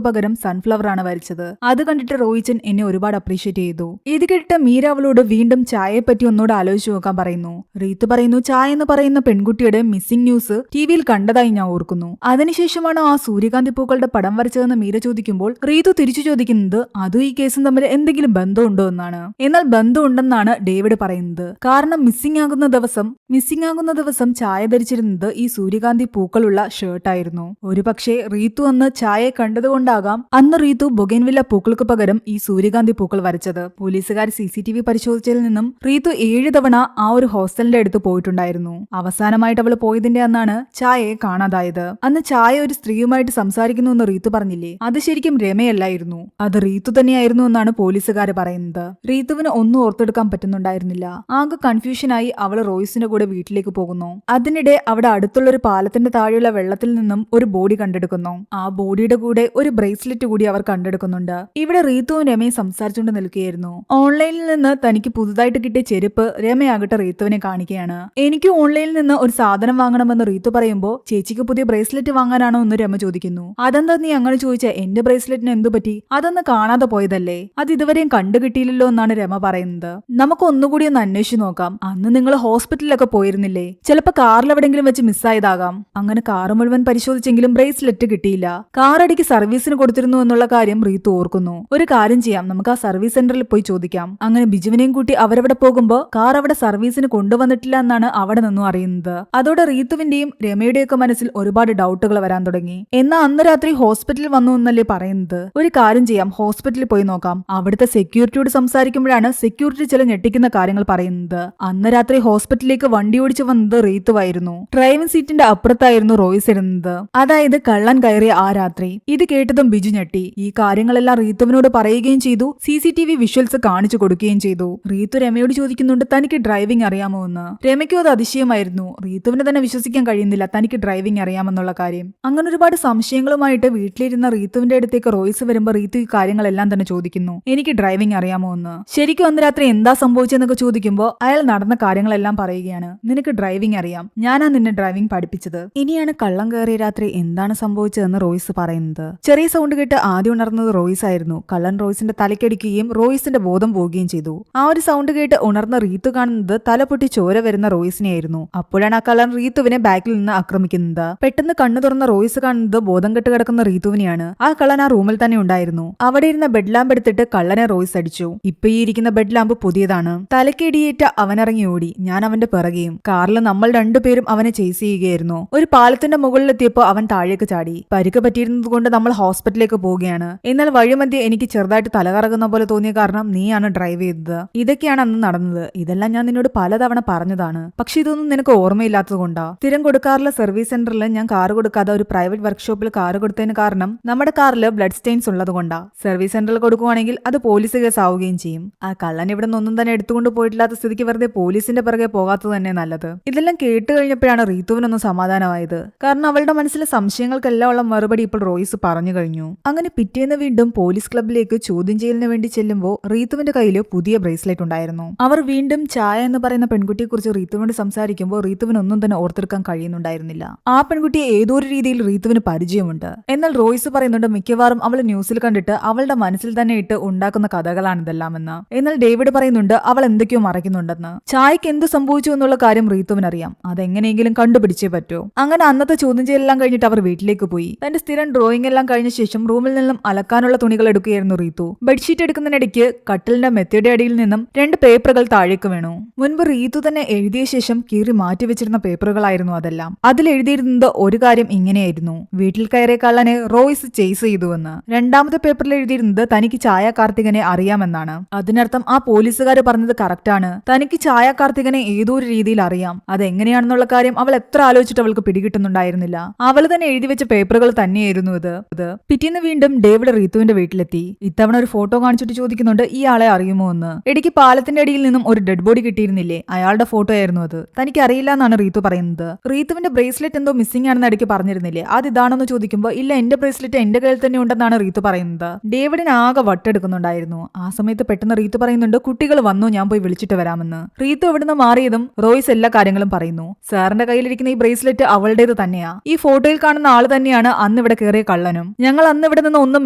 പകരം സൺഫ്ലവർ ആണ് വരച്ചത്. അത് കണ്ടിട്ട് റോയിച്ചൻ എന്നെ ഒരുപാട് അപ്രീഷിയേറ്റ് ചെയ്തു. ഇത് കേട്ടിട്ട് മീര അവളോട് വീണ്ടും ചായയെ പറ്റി ഒന്നുകൂടെ ആലോചിച്ചു നോക്കാൻ പറയുന്നു. റീത്തു പറയുന്നു, ചായ എന്ന് പറയുന്ന പെൺകുട്ടിയുടെ മിസ്സിംഗ് ന്യൂസ് ടിവിയിൽ കണ്ടതായി ഞാൻ ഓർക്കുന്നു. അതിനുശേഷമാണ് ആ സൂര്യകാന്തി പൂക്കളുടെ പടം വരച്ചതെന്ന് മീര ചോദിക്കുമ്പോൾ റീത്തു തിരിച്ചു ചോദിക്കുന്നത് അതും ഈ കേസും തമ്മിൽ എന്തെങ്കിലും ബന്ധമുണ്ടോ എന്നാണ്. എന്നാൽ ബന്ധമുണ്ടെന്നാണ് ഡേവിഡ് പറയുന്നത്. കാരണം മിസ്സിംഗ് ആകുന്ന ദിവസം ചായ ധരിച്ചിരുന്നത് ഈ സൂര്യകാന്തി പൂക്കളുള്ള ഷർട്ടായിരുന്നു. ഒരു പക്ഷേ റീത്തു അന്ന് ചായയെ കണ്ടതുകൊണ്ടാകാം അന്ന് റീത്തു ബൊഗൈൻവില്ല പൂക്കൾക്ക് പകരം ഈ സൂര്യകാന്തി പൂക്കൾ വരച്ചത്. പോലീസുകാർ CCTV പരിശോധിച്ചതിൽ നിന്നും റീത്തു 7 തവണ ആ ഒരു ഹോസ്റ്റലിന്റെ അടുത്ത് പോയിട്ടുണ്ടായിരുന്നു. അവസാനമായിട്ട് അവൾ പോയതിന്റെ അന്നാണ് ചായയെ കാണാതായത്. അന്ന് ചായ ഒരു സ്ത്രീയുമായിട്ട് സംസാരിക്കുന്നു എന്ന് റീത്തു പറഞ്ഞില്ലേ, അത് ശരിക്കും രമയല്ലായിരുന്നു, അത് റീത്തു തന്നെയായിരുന്നു എന്നാണ് പോലീസുകാർ പറയുന്നത്. റീത്തുവിന് ഒന്നും ഓർത്തെടുക്കാൻ പറ്റുന്നുണ്ടായിരുന്നില്ല. ആകെ കൺഫ്യൂഷനായി അവൾ റോയ്സിന്റെ കൂടെ വീട്ടിലേക്ക് പോകുന്നു. അതിനിടെ അവിടെ അടുത്തുള്ള ഒരു പാലത്തിന്റെ താഴെയുള്ള വെള്ളത്തിൽ നിന്നും ഒരു ബോഡി കണ്ടെടുക്കുന്നു. ആ ബോഡിയുടെ കൂടെ ഒരു ബ്രേസ്ലെറ്റ് കൂടി അവർ കണ്ടെടുക്കുന്നുണ്ട്. ഇവിടെ റീത്തുവും രമയും സംസാരിച്ചുകൊണ്ട് നിൽക്കുകയായിരുന്നു. ഓൺലൈനിൽ നിന്ന് തനിക്ക് പുതുതായിട്ട് കിട്ടിയ ചെരുപ്പ് രമയാകട്ടെ റീത്തുവിനെ കാണിക്കുകയാണ്. എനിക്ക് ഓൺലൈനിൽ നിന്ന് ഒരു സാധനം വാങ്ങണമെന്ന് റീത്തു പറയുമ്പോൾ ചേച്ചിക്ക് പുതിയ ബ്രേസ്ലെറ്റ് വാങ്ങാനാണോ എന്ന് രമ ചോദിക്കുന്നു. അതെന്താ നീ അങ്ങനെ ചോദിച്ചാൽ, എന്റെ ബ്രേസ്ലെറ്റിന് എന്തു പറ്റി, അതൊന്ന് കാണാതെ പോയതല്ലേ, അത് ഇതുവരെയും കണ്ടുകിട്ടിയില്ലല്ലോ എന്നാണ് രമ പറയുന്നത്. നമുക്ക് ഒന്നുകൂടി ഒന്ന് അന്വേഷിച്ചു നോക്കാം. അന്ന് നിങ്ങൾ ഹോസ്പിറ്റലിലൊക്കെ പോയിരുന്നില്ലേ, ചിലപ്പോൾ കാറിൽ എവിടെങ്കിലും വെച്ച് മിസ്സായതാകാം. അങ്ങനെ കാറ് മുഴുവൻ പരിശോധിച്ചെങ്കിലും ബ്രേസ്ലെറ്റ് കിട്ടിയില്ല. കാർ അടിക്ക് സർവീസിന് കൊടുത്തിരുന്നു എന്നുള്ള കാര്യം റീത്തു ഓർക്കുന്നു. ഒരു കാര്യം ചെയ്യാം, നമുക്ക് ആ സർവീസ് സെന്ററിൽ പോയി ചോദിക്കാം. അങ്ങനെ ബിജുവിനെയും കൂട്ടി അവരവിടെ പോകുമ്പോൾ കാർ അവിടെ സർവീസിന് കൊണ്ടുവന്നിട്ടില്ല എന്നാണ് അവിടെ നിന്നും അറിയുന്നത്. അതോടെ റീത്തുവിന്റെയും രമയുടെയൊക്കെ മനസ്സിൽ ഒരുപാട് ഡൗട്ടുകൾ വരാൻ തുടങ്ങി. എന്നാൽ അന്ന് രാത്രി ഹോസ്പിറ്റലിൽ വന്നു എന്നല്ലേ പറയുന്നത്. ഒരു കാര്യം ചെയ്യാം, ഹോസ്പിറ്റലിൽ പോയി നോക്കാം. അവിടുത്തെ സെക്യൂരിറ്റിയോട് സംസാരിക്കുമ്പോഴാണ് സെക്യൂരിറ്റി ചില ഞെട്ടിക്കുന്ന കാര്യങ്ങൾ പറയുന്നത്. അന്ന് രാത്രി ഹോസ്പിറ്റലിലേക്ക് വണ്ടി ഓടിച്ചു വന്നത് റീത്തുവായിരുന്നു. ഡ്രൈവിംഗ് സീറ്റിന്റെ അപ്പുറത്തായിരുന്നു റോയ്സ് ഇരുന്നത്. അതായത് കള്ളൻ കയറിയ ആ രാത്രി. ഇത് കേട്ടതും ബിജു ഞെട്ടി. ഈ കാര്യങ്ങളെല്ലാം റീത്തുവിനോട് പറയുകയും ചെയ്തു. CCTV വിഷ്വൽസ് കാണിച്ചു കൊടുക്കുകയും ചെയ്തു. റീത്തു രമയോട് ചോദിക്കുന്നുണ്ട് തനിക്ക് ഡ്രൈവിംഗ് അറിയാമോ എന്ന്. രമയ്ക്കും അത് അതിശയമായിരുന്നു. റീത്തുവിന് തന്നെ വിശ്വസിക്കാൻ കഴിയുന്നില്ല തനിക്ക് ഡ്രൈവിംഗ് അറിയാമെന്നുള്ള കാര്യം. അങ്ങനെ ഒരുപാട് സംശയങ്ങളുമായിട്ട് വീട്ടിലിരുന്ന റീത്തുവിന്റെ അടുത്തേക്ക് റോയ്സ് വരുമ്പോൾ റീത്തു ഈ കാര്യങ്ങളെല്ലാം തന്നെ ചോദിക്കുന്നു, എനിക്ക് ഡ്രൈവിംഗ് അറിയാമോ എന്ന്. ശരിക്കും അന്ന് രാത്രി എന്താ സംഭവിച്ചെന്നൊക്കെ ചോദിക്കുമ്പോൾ അയാൾ നടന്ന കാര്യങ്ങളെല്ലാം പറയുകയാണ്. നിനക്ക് ഡ്രൈവിംഗ് അറിയാം, ഞാനാ നിന്നെ ഡ്രൈവിംഗ് പഠിപ്പിച്ചത്. ഇനിയാണ് കള്ളം കയറിയ രാത്രി എന്താണ് സംഭവിച്ചതെന്ന് റോയ്സ് പറയുന്നത്. ചെറിയ സൗണ്ട് കേട്ട് ആദ്യം ഉണർന്നത് റോയ്സ് ആയിരുന്നു. കള്ളൻ റോയ്സിന്റെ തലക്കടിക്കുകയും റോയ്സിന്റെ ബോധം പോവുകയും ചെയ്തു. ആ ഒരു സൗണ്ട് കേട്ട് ഉണർന്ന റീത്തു കാണുന്നത് തല പൊട്ടി ചോര വരുന്ന റോയ്സിനെയായിരുന്നു. അപ്പോഴാണ് ആ കള്ളൻ റീത്തുവിനെ ബാക്കിൽ നിന്ന് ആക്രമിക്കുന്നത്. പെട്ടെന്ന് കണ്ണു തുറന്ന റോയ്സ് കാണുന്നത് ബോധം കെട്ട് കിടക്കുന്ന റീത്തുവിനെയാണ്. ആ കള്ളൻ ആ റൂമിൽ തന്നെ ഉണ്ടായിരുന്നു. അവിടെ ഇരുന്ന ബെഡ് ലാമ്പ് എടുത്തിട്ട് കള്ളനെ റോയ്സ് അടിച്ചു. ഇപ്പൊ ഈ ഇരിക്കുന്ന ബെഡ് ലാമ്പ് പുതിയതാണ്. തലക്കിടിയേറ്റ അവനിറങ്ങി ഓടി. ഞാൻ അവന്റെ പിറകെയും. കാറിൽ നമ്മൾ രണ്ടുപേരും അവനെ ചേസ് ചെയ്യുകയായിരുന്നു. ഒരു പാലത്തിന്റെ മുകളിലെത്തിയപ്പോ അവൻ താഴേക്ക് ചാടി. പരിക്ക് പറ്റിയിരുന്നത് കൊണ്ട് നമ്മൾ ഹോസ്പിറ്റലിലേക്ക് പോവുകയാണ്. എന്നാൽ വഴിമധ്യേ എനിക്ക് ചെറുതായിട്ട് തലകറങ്ങുന്ന പോലെ തോന്നിയ കാരണം നീയാണ് ഡ്രൈവ് ചെയ്തത്. ഇതൊക്കെയാണ് അന്ന് നടന്നത്. ഇതെല്ലാം ഞാൻ നിന്നോട് പലതവണ പറഞ്ഞതാണ്. പക്ഷെ ഇതൊന്നും നിനക്ക് ഓർമ്മയില്ലാത്തത് കൊണ്ടാ. സ്ഥിരം കൊടുക്കാറുള്ള സർവീസ് സെന്ററിൽ ഞാൻ കാറ് കൊടുക്കാതെ ഒരു പ്രൈവറ്റ് വർക്ക്ഷോപ്പിൽ കാറ് കൊടുത്തതിന് കാരണം നമ്മുടെ കാറിൽ ബ്ലഡ് സ്റ്റെയിൻസ് ഉള്ളത് കൊണ്ടാ. സർവീസ് സെന്ററിൽ കൊടുക്കുവാണെങ്കിൽ അത് പോലീസ് കേസ് ആവുകയും ചെയ്യും. ആ കള്ളൻ ഇവിടെ നിന്നൊന്നും തന്നെ എടുത്തുകൊണ്ട് പോയിട്ടില്ലാത്ത സ്ഥിതിക്ക് വെറുതെ പോലീസിന്റെ പിറകെ പോകാത്തത് തന്നെ നല്ലത്. ഇതെല്ലാം കേട്ട് കഴിഞ്ഞപ്പോഴാണ് റീത്തുവിനൊന്നും സമാധാനമായത്. കാരണം അവളുടെ മനസ്സിലെ സംശയങ്ങൾക്കെല്ലാം ഉള്ള മറുപടി ഇപ്പോൾ റോയ്സ് പറഞ്ഞു കഴിഞ്ഞു. അങ്ങനെ പിറ്റേന്ന് വീണ്ടും പോലീസ് ക്ലബിലേക്ക് ചോദ്യം ചെയ്യലിന് വേണ്ടി ചെല്ലുമ്പോൾ റീത്തുവിന്റെ കയ്യിൽ പുതിയ ബ്രേസ്ലെറ്റ് ഉണ്ടായിരുന്നു. അവർ വീണ്ടും ചായ എന്ന് പറയുന്ന പെൺകുട്ടിയെ കുറിച്ച് റീത്തുവിനോട് സംസാരിക്കുമ്പോൾ റീത്തുവിനൊന്നും തന്നെ ഓർത്തെടുക്കാൻ കഴിയുന്നുണ്ടായിരുന്നില്ല. ആ പെൺകുട്ടിയെ ഏതോ ഒരു രീതിയിൽ റീത്തുവിന് പരിചയമുണ്ട്. എന്നാൽ റോയ്സ് പറയുന്നുണ്ട് മിക്കവാറും അവൾ ന്യൂസിൽ കണ്ടിട്ട് അവളുടെ മനസ്സിൽ തന്നെ ഇട്ട് ഉണ്ടാക്കുന്ന കഥകളാണ് ഇതെല്ലാമെന്ന്. എന്നാൽ ഡേവിഡ് പറയുന്നുണ്ട് അവൾ എന്തൊക്കെയോ മറയ്ക്കുന്നുണ്ടെന്ന്. ചായക്ക് എന്ത് സംഭവിച്ചു എന്നുള്ള കാര്യം റീത്തുവിനറിയാം. അതെങ്ങനെയെങ്കിലും കണ്ടുപിടിച്ചേ പറ്റൂ. അങ്ങനെ അന്നത്തെ ചോദ്യം ചെയ്യൽ എല്ലാം കഴിഞ്ഞിട്ട് അവർ വീട്ടിലേക്ക് പോയി. തന്റെ സ്ഥിരം ഡ്രോയിങ് എല്ലാം കഴിഞ്ഞ ശേഷം റൂമിൽ നിന്നും അലക്കാനുള്ള തുണികൾ എടുക്കുകയായിരുന്നു റീതു. ബെഡ്ഷീറ്റ് എടുക്കുന്നതിനിടയ്ക്ക് കട്ടിലിന്റെ മെത്തയുടെ അടിയിൽ നിന്നും 2 പേപ്പറുകൾ താഴേക്ക് വീണു. മുൻപ് റീതു തന്നെ എഴുതിയ ശേഷം കീറി മാറ്റിവെച്ചിരുന്ന പേപ്പറുകളായിരുന്നു അതെല്ലാം. അതിൽ എഴുതിയിരുന്നത് ഒരു കാര്യം ഇങ്ങനെയായിരുന്നു: വീട്ടിൽ കയറിയ കള്ളനെ റോയ്സ് ചേസ് ചെയ്തുവെന്ന്. രണ്ടാമത്തെ പേപ്പറിൽ എഴുതിയിരുന്നത് തനിക്ക് ഛായ കാർത്തികനെ അറിയാമെന്നാണ്. അതിനർത്ഥം ആ പോലീസുകാർ പറഞ്ഞത് കറക്റ്റാണ്. തനിക്ക് ഛായ കാർത്തികനെ ഏതോ ഒരു രീതിയിൽ അറിയാം. അതെങ്ങനെയാണെന്നുള്ള കാര്യം അവൾ എത്ര ആലോചിച്ചിട്ട് അവൾക്ക് പിടികിട്ടുന്നുണ്ടായിരുന്നില്ല. അവൾ തന്നെ എഴുതി വെച്ച പേപ്പറുകൾ തന്നെയായിരുന്നു ഇത്. പിറ്റേന്ന് വീണ്ടും ഡേവിഡ് റീത്തുവിന്റെ വീട്ടിലെത്തി. ഇത്തവണ ഒരു ഫോട്ടോ കാണിച്ചിട്ട് ചോദിക്കുന്നുണ്ട് ഈ ആളെ അറിയുമോ എന്ന്. ഇടയ്ക്ക് പാലത്തിന്റെ അടിയിൽ നിന്നും ഒരു ഡെഡ് ബോഡി കിട്ടിയിരുന്നില്ലേ, അയാളുടെ ഫോട്ടോ ആയിരുന്നു അത്. തനിക്ക് അറിയില്ല എന്നാണ് റീതു പറയുന്നത്. റീത്തുവിന്റെ ബ്രേസ്ലെറ്റ് എന്തോ മിസ്സിംഗ് ആണെന്ന് ഇടയ്ക്ക് പറഞ്ഞിരുന്നില്ലേ, അത് ഇതാണെന്ന് ചോദിക്കുമ്പോൾ ഇല്ല, എന്റെ ബ്രേസ്ലെറ്റ് എന്റെ കയ്യിൽ തന്നെ ഉണ്ടെന്നാണ് റീതു പറയുന്നത്. ഡേവിഡിന് ആകെ വട്ടെടുക്കുന്നുണ്ടായിരുന്നു. ആ സമയത്ത് പെട്ടെന്ന് റീതു പറയുന്നുണ്ട് കുട്ടികൾ വന്നു, ഞാൻ പോയി വിളിച്ചിട്ട് വരാമെന്ന്. റീതു എവിടുന്ന് മാറിയതും റോയ്സ് എല്ലാ കാര്യങ്ങളും പറയുന്നു. സാറിന്റെ കയ്യിലിരിക്കുന്ന ഈ ബ്രേസ്ലെറ്റ് അവളുടേത് തന്നെയാ. ഈ ഫോട്ടോയിൽ കാണുന്ന ആള് തന്നെയാണ് അന്ന് ഇവിടെ കയറിയ കള്ളനും. ഞങ്ങൾ അന്ന് ഇവിടെ നിന്ന് ഒന്നും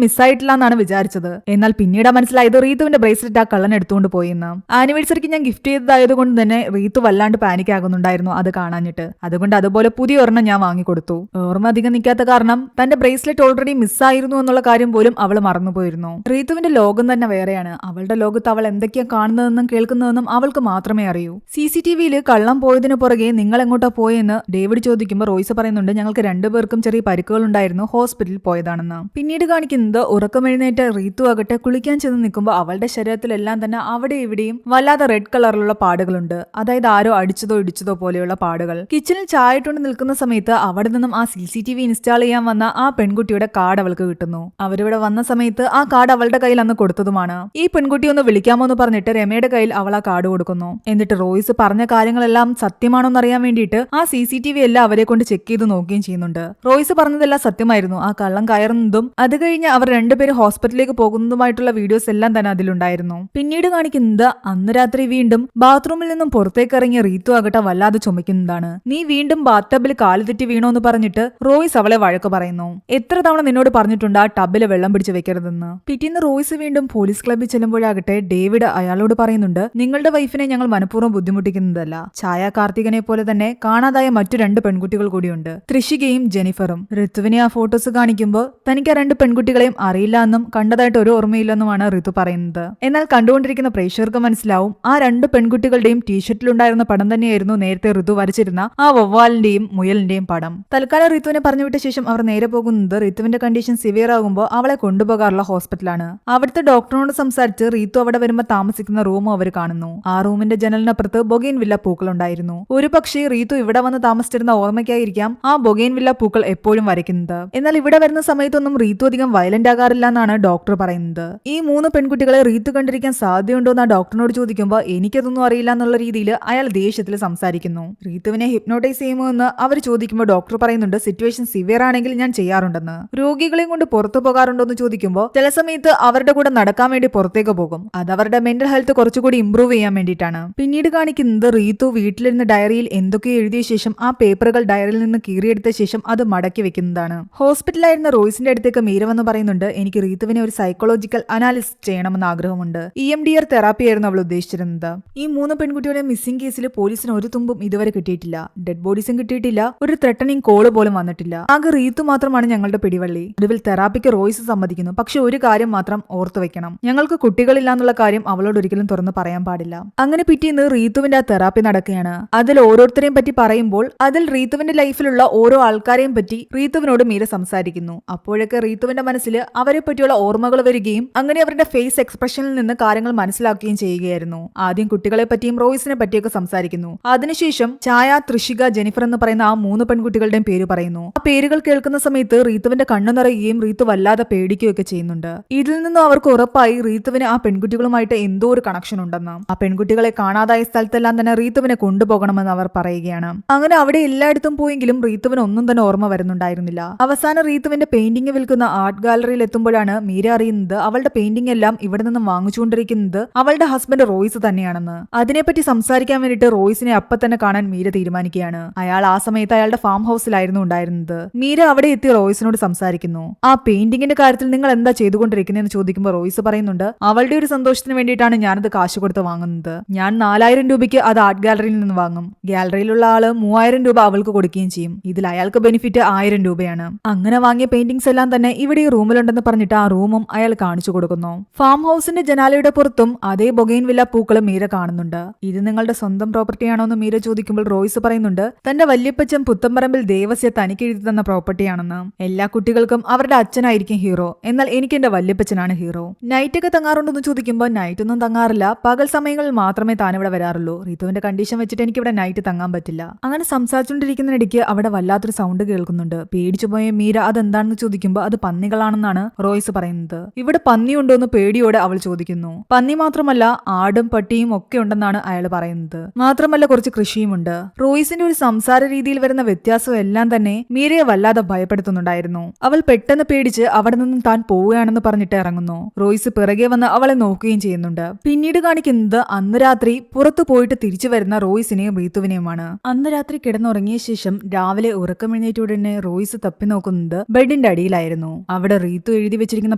മിസ്സായിട്ടില്ല എന്നാണ് വിചാരിച്ചത്. എന്നാൽ പിന്നീട് മനസ്സിലായത് റീതുവിന്റെ ബ്രേസ്ലെറ്റ് ആ കള്ളൻ എടുത്തുകൊണ്ട് പോയെന്ന്. ആനിവേഴ്സറിക്ക് ഞാൻ ഗിഫ്റ്റ് ചെയ്തതായതുകൊണ്ട് തന്നെ റീതു വല്ലാണ്ട് പാനിക് ആകുന്നുണ്ടായിരുന്നു അത് കാണാഞ്ഞിട്ട്. അതുകൊണ്ട് അതുപോലെ പുതിയ ഒരെണ്ണം ഞാൻ വാങ്ങിക്കൊടുത്തു. ഓർമ്മ അധികം നിൽക്കാത്ത കാരണം തന്റെ ബ്രേസ്ലെറ്റ് ഓൾറെഡി മിസ്സായിരുന്നു എന്നുള്ള കാര്യം പോലും അവൾ മറന്നുപോയിരുന്നു. റീതുവിന്റെ ലോകം തന്നെ വേറെയാണ്. അവളുടെ ലോകത്ത് അവൾ എന്തൊക്കെയാ കാണുന്നതെന്നും കേൾക്കുന്നതെന്നും അവൾക്ക് മാത്രമേ അറിയൂ. CCTVയിൽ കള്ളം പോയതിനു പുറകെ നിങ്ങൾ എങ്ങോട്ടാ പോയെന്ന് ഡേവിഡ് ചോദിക്കുമ്പോൾ റോയ്സ് പറയുന്നുണ്ട് ഞങ്ങൾക്ക് 2 പേർക്കും ചെറിയ പരിക്കുകൾ ഉണ്ടായിരുന്നു, ഹോസ്പിറ്റലിൽ പോയതാണെന്ന്. പിന്നീട് കാണിക്കുന്നത് ഉറക്കമെഴുന്നേറ്റ റീതു ആകട്ടെ കുളിക്കാൻ ചെന്ന് നിൽക്കുമ്പോൾ അവളുടെ ശരീരത്തിലെല്ലാം തന്നെ അവിടെ ഇവിടെയും വല്ലാതെ റെഡ് കളറിലുള്ള പാടുകളുണ്ട്. അതായത് ആരോ അടിച്ചതോ ഇടിച്ചതോ പോലെയുള്ള പാടുകൾ. കിച്ചണിൽ ചായ ഇട്ടുകൊണ്ട് നിൽക്കുന്ന സമയത്ത് അവിടെ നിന്നും ആ CCTV ഇൻസ്റ്റാൾ ചെയ്യാൻ വന്ന ആ പെൺകുട്ടിയുടെ കാർഡ് അവൾക്ക് കിട്ടുന്നു. അവരിവിടെ വന്ന സമയത്ത് ആ കാർഡ് അവളുടെ കയ്യിൽ അന്ന് കൊടുത്തതുമാണ്. ഈ പെൺകുട്ടി ഒന്ന് വിളിക്കാമോ എന്ന് പറഞ്ഞിട്ട് രമയുടെ കയ്യിൽ അവൾ ആ കാർഡ് കൊടുക്കുന്നു. എന്നിട്ട് റോയ്സ് പറഞ്ഞ കാര്യങ്ങളെല്ലാം സത്യമാണോ എന്നറിയാൻ വേണ്ടിയിട്ട് ആ CCTV എല്ലാം അവരെ കൊണ്ട് ചെക്ക് ചെയ്ത് നോക്കുകയും ചെയ്യുന്നുണ്ട്. റോയ്സ് പറഞ്ഞതെല്ലാം സത്യമായിരുന്നു. ആ കള്ളം കയറുന്നതും അത് കഴിഞ്ഞ് അവർ 2 പേര് ഹോസ്പിറ്റലിലേക്ക് പോകുന്നതുമായിട്ടുള്ള വീഡിയോസ് എല്ലാം തന്നെ അതിലുണ്ടായിരുന്നു. പിന്നീട് കാണിക്കുന്നത് അന്ന് രാത്രി വീണ്ടും ബാത്റൂമിൽ നിന്നും പുറത്തേക്ക് ഇറങ്ങിയ റീതു ആകട്ടെ വല്ലാതെ ചുമക്കുന്നതാണ്. നീ വീണ്ടും ബാത്ടബിൽ കാല് തെറ്റി വീണോ എന്ന് പറഞ്ഞിട്ട് റോയ്സ് അവളെ വഴക്ക് പറയുന്നു. എത്ര തവണ നിന്നോട് പറഞ്ഞിട്ടുണ്ട് ആ ടബില് വെള്ളം പിടിച്ച് വെക്കരുതെന്ന്. പിറ്റേന്ന് റോയ്സ് വീണ്ടും പോലീസ് ക്ലബ്ബിൽ ചെല്ലുമ്പോഴാകട്ടെ ഡേവിഡ് അയാളോട് പറയുന്നുണ്ട് നിങ്ങളുടെ വൈഫിനെ ഞങ്ങൾ മനഃപൂർവ്വം ബുദ്ധിമുട്ടിക്കുന്നതല്ല. ഛായ കാർത്തികനെ പോലെ തന്നെ കാണാതായ മറ്റു 2 പെൺകുട്ടികൾ കൂടിയുണ്ട്, ത്രിഷികയും ജെനിഫറും. ഋതുവിനെ ആ ഫോട്ടോസ് കാണിക്കുമ്പോൾ തനിക്ക് ആ 2 പെൺകുട്ടികളെയും അറിയില്ല എന്നും കണ്ടതായിട്ട് ഒരു ഓർമ്മയില്ലെന്നുമാണ് ഋതു പറയുന്നത്. എന്നാൽ കണ്ടുകൊണ്ടിരിക്കുന്ന പ്രേക്ഷകർക്ക് മനസ്സിലാവും ആ 2 പെൺകുട്ടികളുടെയും ടീഷർട്ടിലുണ്ടായിരുന്ന പടം തന്നെയായിരുന്നു നേരത്തെ ഋതു വരച്ചിരുന്ന ആ വവ്വാലിന്റെയും മുയലിന്റെയും പടം. തൽക്കാലം ഋതുവിനെ പറഞ്ഞുവിട്ട ശേഷം അവർ നേരെ പോകുന്നത് ഋതുവിന്റെ കണ്ടീഷൻ സിവിയർ ആകുമ്പോൾ അവളെ കൊണ്ടുപോകാറുള്ള ഹോസ്പിറ്റലാണ്. അവിടുത്തെ ഡോക്ടറിനോട് സംസാരിച്ച് റീതു അവിടെ വരുമ്പോൾ താമസിക്കുന്ന റൂമും അവർ കാണുന്നു. ആ റൂമിന്റെ ജനലിനപ്പുറത്ത് ബൊഗെയിൻ വില്ല പൂക്കൾ ഉണ്ടായിരുന്നു. ഒരു പക്ഷേ റീതു ഇവിടെ വന്ന് താമസിച്ചിരുന്ന ഓർമ്മയ്ക്കായിരിക്കാം ആ ബൊഗെയിൻ വില്ല പൂക്കൾ എപ്പോഴും വരയ്ക്കുന്നത്. എന്നാൽ ഇവിടെ വരുന്ന സമയത്തൊന്നും റീതു അധികം വയലന്റ് ആകാറില്ല എന്നാണ് ഡോക്ടർ പറയുന്നത്. ഈ 3 പെൺകുട്ടികളെ റീതു കണ്ടിരിക്കാൻ സാധ്യതയുണ്ടോ എന്ന് ഡോക്ടറിനോട് ചോദിക്കുമ്പോൾ എനിക്കതൊന്നും അറിയില്ല എന്നുള്ള രീതിയിൽ അയാൾ ദേഷ്യത്തിൽ സംസാരിക്കുന്നു. റീതുവിനെ ഹിപ്നോട്ടൈസ് ചെയ്യുമോ എന്ന് അവർ ചോദിക്കുമ്പോൾ ഡോക്ടർ പറയുന്നുണ്ട് സിറ്റുവേഷൻ സിവിയർ ആണെങ്കിൽ ഞാൻ ചെയ്യാറുണ്ടെന്ന്. രോഗികളെയും കൊണ്ട് പുറത്തു പോകാറുണ്ടോ എന്ന് ചോദിക്കുമ്പോൾ ചില സമയത്ത് അവരുടെ കൂടെ നടക്കാൻ വേണ്ടി പുറത്തേക്ക് പോകും. അത് അവരുടെ മെന്റൽ ഹെൽത്ത് കുറച്ചുകൂടി ഇംപ്രൂവ് ചെയ്യാൻ വേണ്ടിയിട്ടാണ്. പിന്നീട് കാണിക്കുന്നത് റീതു വീട്ടിലിരുന്ന് ഡയറിയിൽ എന്തൊക്കെയോ എഴുതിയ ശേഷം ആ പേപ്പറുകൾ ഡയറിയിൽ നിന്ന് കീറിയെടുത്ത ശേഷം അത് മടക്കി വെക്കുന്നതാണ്. ഹോസ്പിറ്റലായിരുന്ന റോയ്സിന്റെ അടുത്തേക്ക് മീര വന്ന് പറയുന്നുണ്ട് എനിക്ക് റീതുവിനെ ഒരു സൈക്കോളജിക്കൽ അനാലിസിസ് ചെയ്യണമെന്ന് ആഗ്രഹമുണ്ട്. EMDR തെറാപ്പി ആയിരുന്നു അവൾ ഉദ്ദേശിച്ചിരുന്നത്. ഈ 3 പെൺകുട്ടിയുടെ മിസ്സിംഗ് കേസിൽ പോലീസിന് ഒരു തുമ്പും ഇതുവരെ കിട്ടിയിട്ടില്ല. ഡെഡ് ബോഡീസും കിട്ടിയിട്ടില്ല. ഒരു ത്രെട്ടനിങ് കോള് പോലും വന്നിട്ടില്ല. ആകെ റീതു മാത്രമാണ് ഞങ്ങളുടെ പിടിവള്ളി. ഒടുവിൽ തെറാപ്പിക്ക് റോയ്സ് സമ്മതിക്കുന്നു. പക്ഷെ ഒരു കാര്യം മാത്രം ഓർത്തു വെക്കണം, ഞങ്ങൾക്ക് കുട്ടികളില്ല എന്നുള്ള കാര്യം അവളോട് ഒരിക്കലും തുറന്ന് പറയാൻ പാടില്ല. അങ്ങനെ പിറ്റേന്ന് റീതുവിന്റെ ആ തെറാപ്പി നടക്കുകയാണ്. അതിൽ ഓരോരുത്തരെയും പറ്റി പറയുമ്പോൾ അതിൽ റീതുവിന്റെ ലൈഫിലുള്ള ഓരോ ആൾക്കാരെയും പറ്റി റീതുവിനോട് മീര സംസാരിക്കുന്നു. അപ്പോഴൊക്കെ റീതുവിന്റെ മനസ്സിൽ അവരെ പറ്റിയുള്ള ഓർമ്മകൾ വരികയും അങ്ങനെ അവരുടെ ഫേസ് എക്സ്പ്രഷനിൽ നിന്ന് കാര്യങ്ങൾ മനസ്സിലാക്കുകയും ചെയ്യുകയായിരുന്നു. ആദ്യം കുട്ടികളെ പറ്റിയും റോയ്സിനെ പറ്റിയൊക്കെ സംസാരിക്കുന്നു. അതിനുശേഷം ഛായ, ത്രിഷിക, ജെനിഫർ എന്ന് പറയുന്ന ആ 3 പെൺകുട്ടികളുടെയും പേര് പറയുന്നു. ആ പേരുകൾ കേൾക്കുന്ന സമയത്ത് റീതുവിന്റെ കണ്ണു നിറയുകയും റീതു വല്ലാതെ പേടിക്കുകയൊക്കെ ചെയ്യുന്നുണ്ട്. ഇതിൽ നിന്നും അവർക്ക് ഉറപ്പായി റീതുവിന് ആ പെൺകുട്ടികളുമായിട്ട് എന്തോ ഒരു കണക്ഷൻ ഉണ്ടെന്ന്. ആ പെൺകുട്ടികളെ കാണാതായ സ്ഥലത്തെല്ലാം തന്നെ റീതുവിനെ കൊണ്ടുപോകണമെന്ന് അവർ പറയുകയാണ്. അങ്ങനെ അവിടെ എല്ലായിടത്തും പോയെങ്കിലും റീതുവിന് ഒന്നും തന്നെ ഓർമ്മ വരുന്നുണ്ടായിരുന്നില്ല. അവസാനം റീതുവിന്റെ പെയിന്റിംഗ് വിൽക്കുന്ന ആർട്ട് ഗാലറിയിൽ എത്തുമ്പോഴാണ് മീര അറിയുന്നത് അവളുടെ പെയിന്റിംഗ് എല്ലാം ഇവിടെ നിന്നും വാങ്ങിച്ചുകൊണ്ടിരിക്കുന്നത് അവളുടെ ഹസ്ബൻഡ് റോയ്സ് തന്നെയാണെന്ന്. അതിനെപ്പറ്റി സംസാരിക്കാൻ വേണ്ടിയിട്ട് റോയ്സിനെ അപ്പൊ തന്നെ കാണാൻ മീര തീരുമാനിക്കുകയാണ്. അയാൾ ആ സമയത്ത് അയാളുടെ ഫാം ഹൗസിലായിരുന്നു ഉണ്ടായിരുന്നത്. മീര അവിടെ എത്തി റോയ്സിനോട് സംസാരിക്കുന്നു. ആ പെയിന്റിംഗിന്റെ കാര്യത്തിൽ നിങ്ങൾ എന്താ ചെയ്തുകൊണ്ടിരിക്കുന്നതെന്ന് ചോദിക്കുമ്പോൾ റോയ്സ് പറയുന്നുണ്ട് അവളുടെ ഒരു സന്തോഷത്തിന് വേണ്ടിയിട്ടാണ് ഞാനത് കാശ് കൊടുത്ത് വാങ്ങുന്നത്. ഞാൻ 4000 രൂപയ്ക്ക് അത് ആർട്ട് ഗാലറിയിൽ നിന്ന് വാങ്ങും. ഗാലറിയിലുള്ള ആള് 3000 രൂപ അവൾക്ക് കൊടുക്കുകയും ചെയ്യും. ഇതിൽ അയാൾ അയാൾക്ക് ബെനിഫിറ്റ് 1000 രൂപയാണ്. അങ്ങനെ വാങ്ങിയ പെയിന്റിംഗ്സ് എല്ലാം തന്നെ ഇവിടെ ഈ റൂമിലുണ്ടെന്ന് പറഞ്ഞിട്ട് ആ റൂമും അയാൾ കാണിച്ചു കൊടുക്കുന്നു. ഫാം ഹൗസിന്റെ ജനാലയുടെ പുറത്തും അതേ ബൊഗൈൻ വില്ല പൂക്കൾ മീര കാണുന്നുണ്ട്. ഇത് നിങ്ങളുടെ സ്വന്തം പ്രോപ്പർട്ടിയാണോ എന്ന് മീര ചോദിക്കുമ്പോൾ റോയ്സ് പറയുന്നുണ്ട് തന്റെ വല്യപ്പച്ചൻ പുത്തമ്പറമ്പിൽ ദേവസ്യ തനിക്ക് എഴുതി തന്ന പ്രോപ്പർട്ടിയാണെന്ന്. എല്ലാ കുട്ടികൾക്കും അവരുടെ അച്ഛനായിരിക്കും ഹീറോ, എന്നാൽ എനിക്ക് എന്റെ വല്യപ്പച്ചനാണ് ഹീറോ. നൈറ്റ് ഒക്കെ തങ്ങാറുണ്ടെന്ന് ചോദിക്കുമ്പോൾ നൈറ്റ് ഒന്നും തങ്ങാറില്ല, പകൽ സമയങ്ങളിൽ മാത്രമേ താൻ ഇവിടെ വരാറുള്ളൂ. റീതുവിന്റെ കണ്ടീഷൻ വെച്ചിട്ട് എനിക്ക് ഇവിടെ നൈറ്റ് തങ്ങാൻ പറ്റില്ല. അങ്ങനെ സംസാരിച്ചുകൊണ്ടിരിക്കുന്നതിനിടയ്ക്ക് അവിടെ വല്ലാത്തൊരു സൗണ്ട് കേൾക്കുന്നുണ്ട്. പേടിച്ചു പോയ മീര അതെന്താണെന്ന് ചോദിക്കുമ്പോൾ അത് പന്നികളാണെന്നാണ് റോയ്സ് പറയുന്നത്. ഇവിടെ പന്നിയുണ്ടോ എന്ന് പേടിയോടെ അവൾ ചോദിക്കുന്നു. പന്നി മാത്രമല്ല ആടും പട്ടിയും ഒക്കെ ഉണ്ടെന്നാണ് അയാൾ പറയുന്നത്. മാത്രമല്ല കുറച്ച് കൃഷിയുമുണ്ട്. റോയ്സിന്റെ ഒരു സംസാര രീതിയിൽ വരുന്ന വ്യത്യാസം എല്ലാം തന്നെ മീരയെ വല്ലാതെ ഭയപ്പെടുത്തുന്നുണ്ടായിരുന്നു. അവൾ പെട്ടെന്ന് പേടിച്ച് അവിടെ നിന്നും താൻ പോവുകയാണെന്ന് പറഞ്ഞിട്ട് ഇറങ്ങുന്നു. റോയ്സ് പിറകെ വന്ന് അവളെ നോക്കുകയും ചെയ്യുന്നുണ്ട്. പിന്നീട് കാണിക്കുന്നത് അന്ന് രാത്രി പുറത്തു പോയിട്ട് തിരിച്ചു വരുന്ന റോയ്സിനെയും റീത്തുവിനെയുമാണ്. അന്ന് രാത്രി കിടന്നുറങ്ങിയ ശേഷം രാവിലെ ഉറക്കമെഴുന്നേറ്റ ഉടനെ റോയ്സ് തപ്പി നോക്കുന്നത് ബെഡിന്റെ അടിയിലായിരുന്നു. അവിടെ റീത്തു എഴുതി വെച്ചിരിക്കുന്ന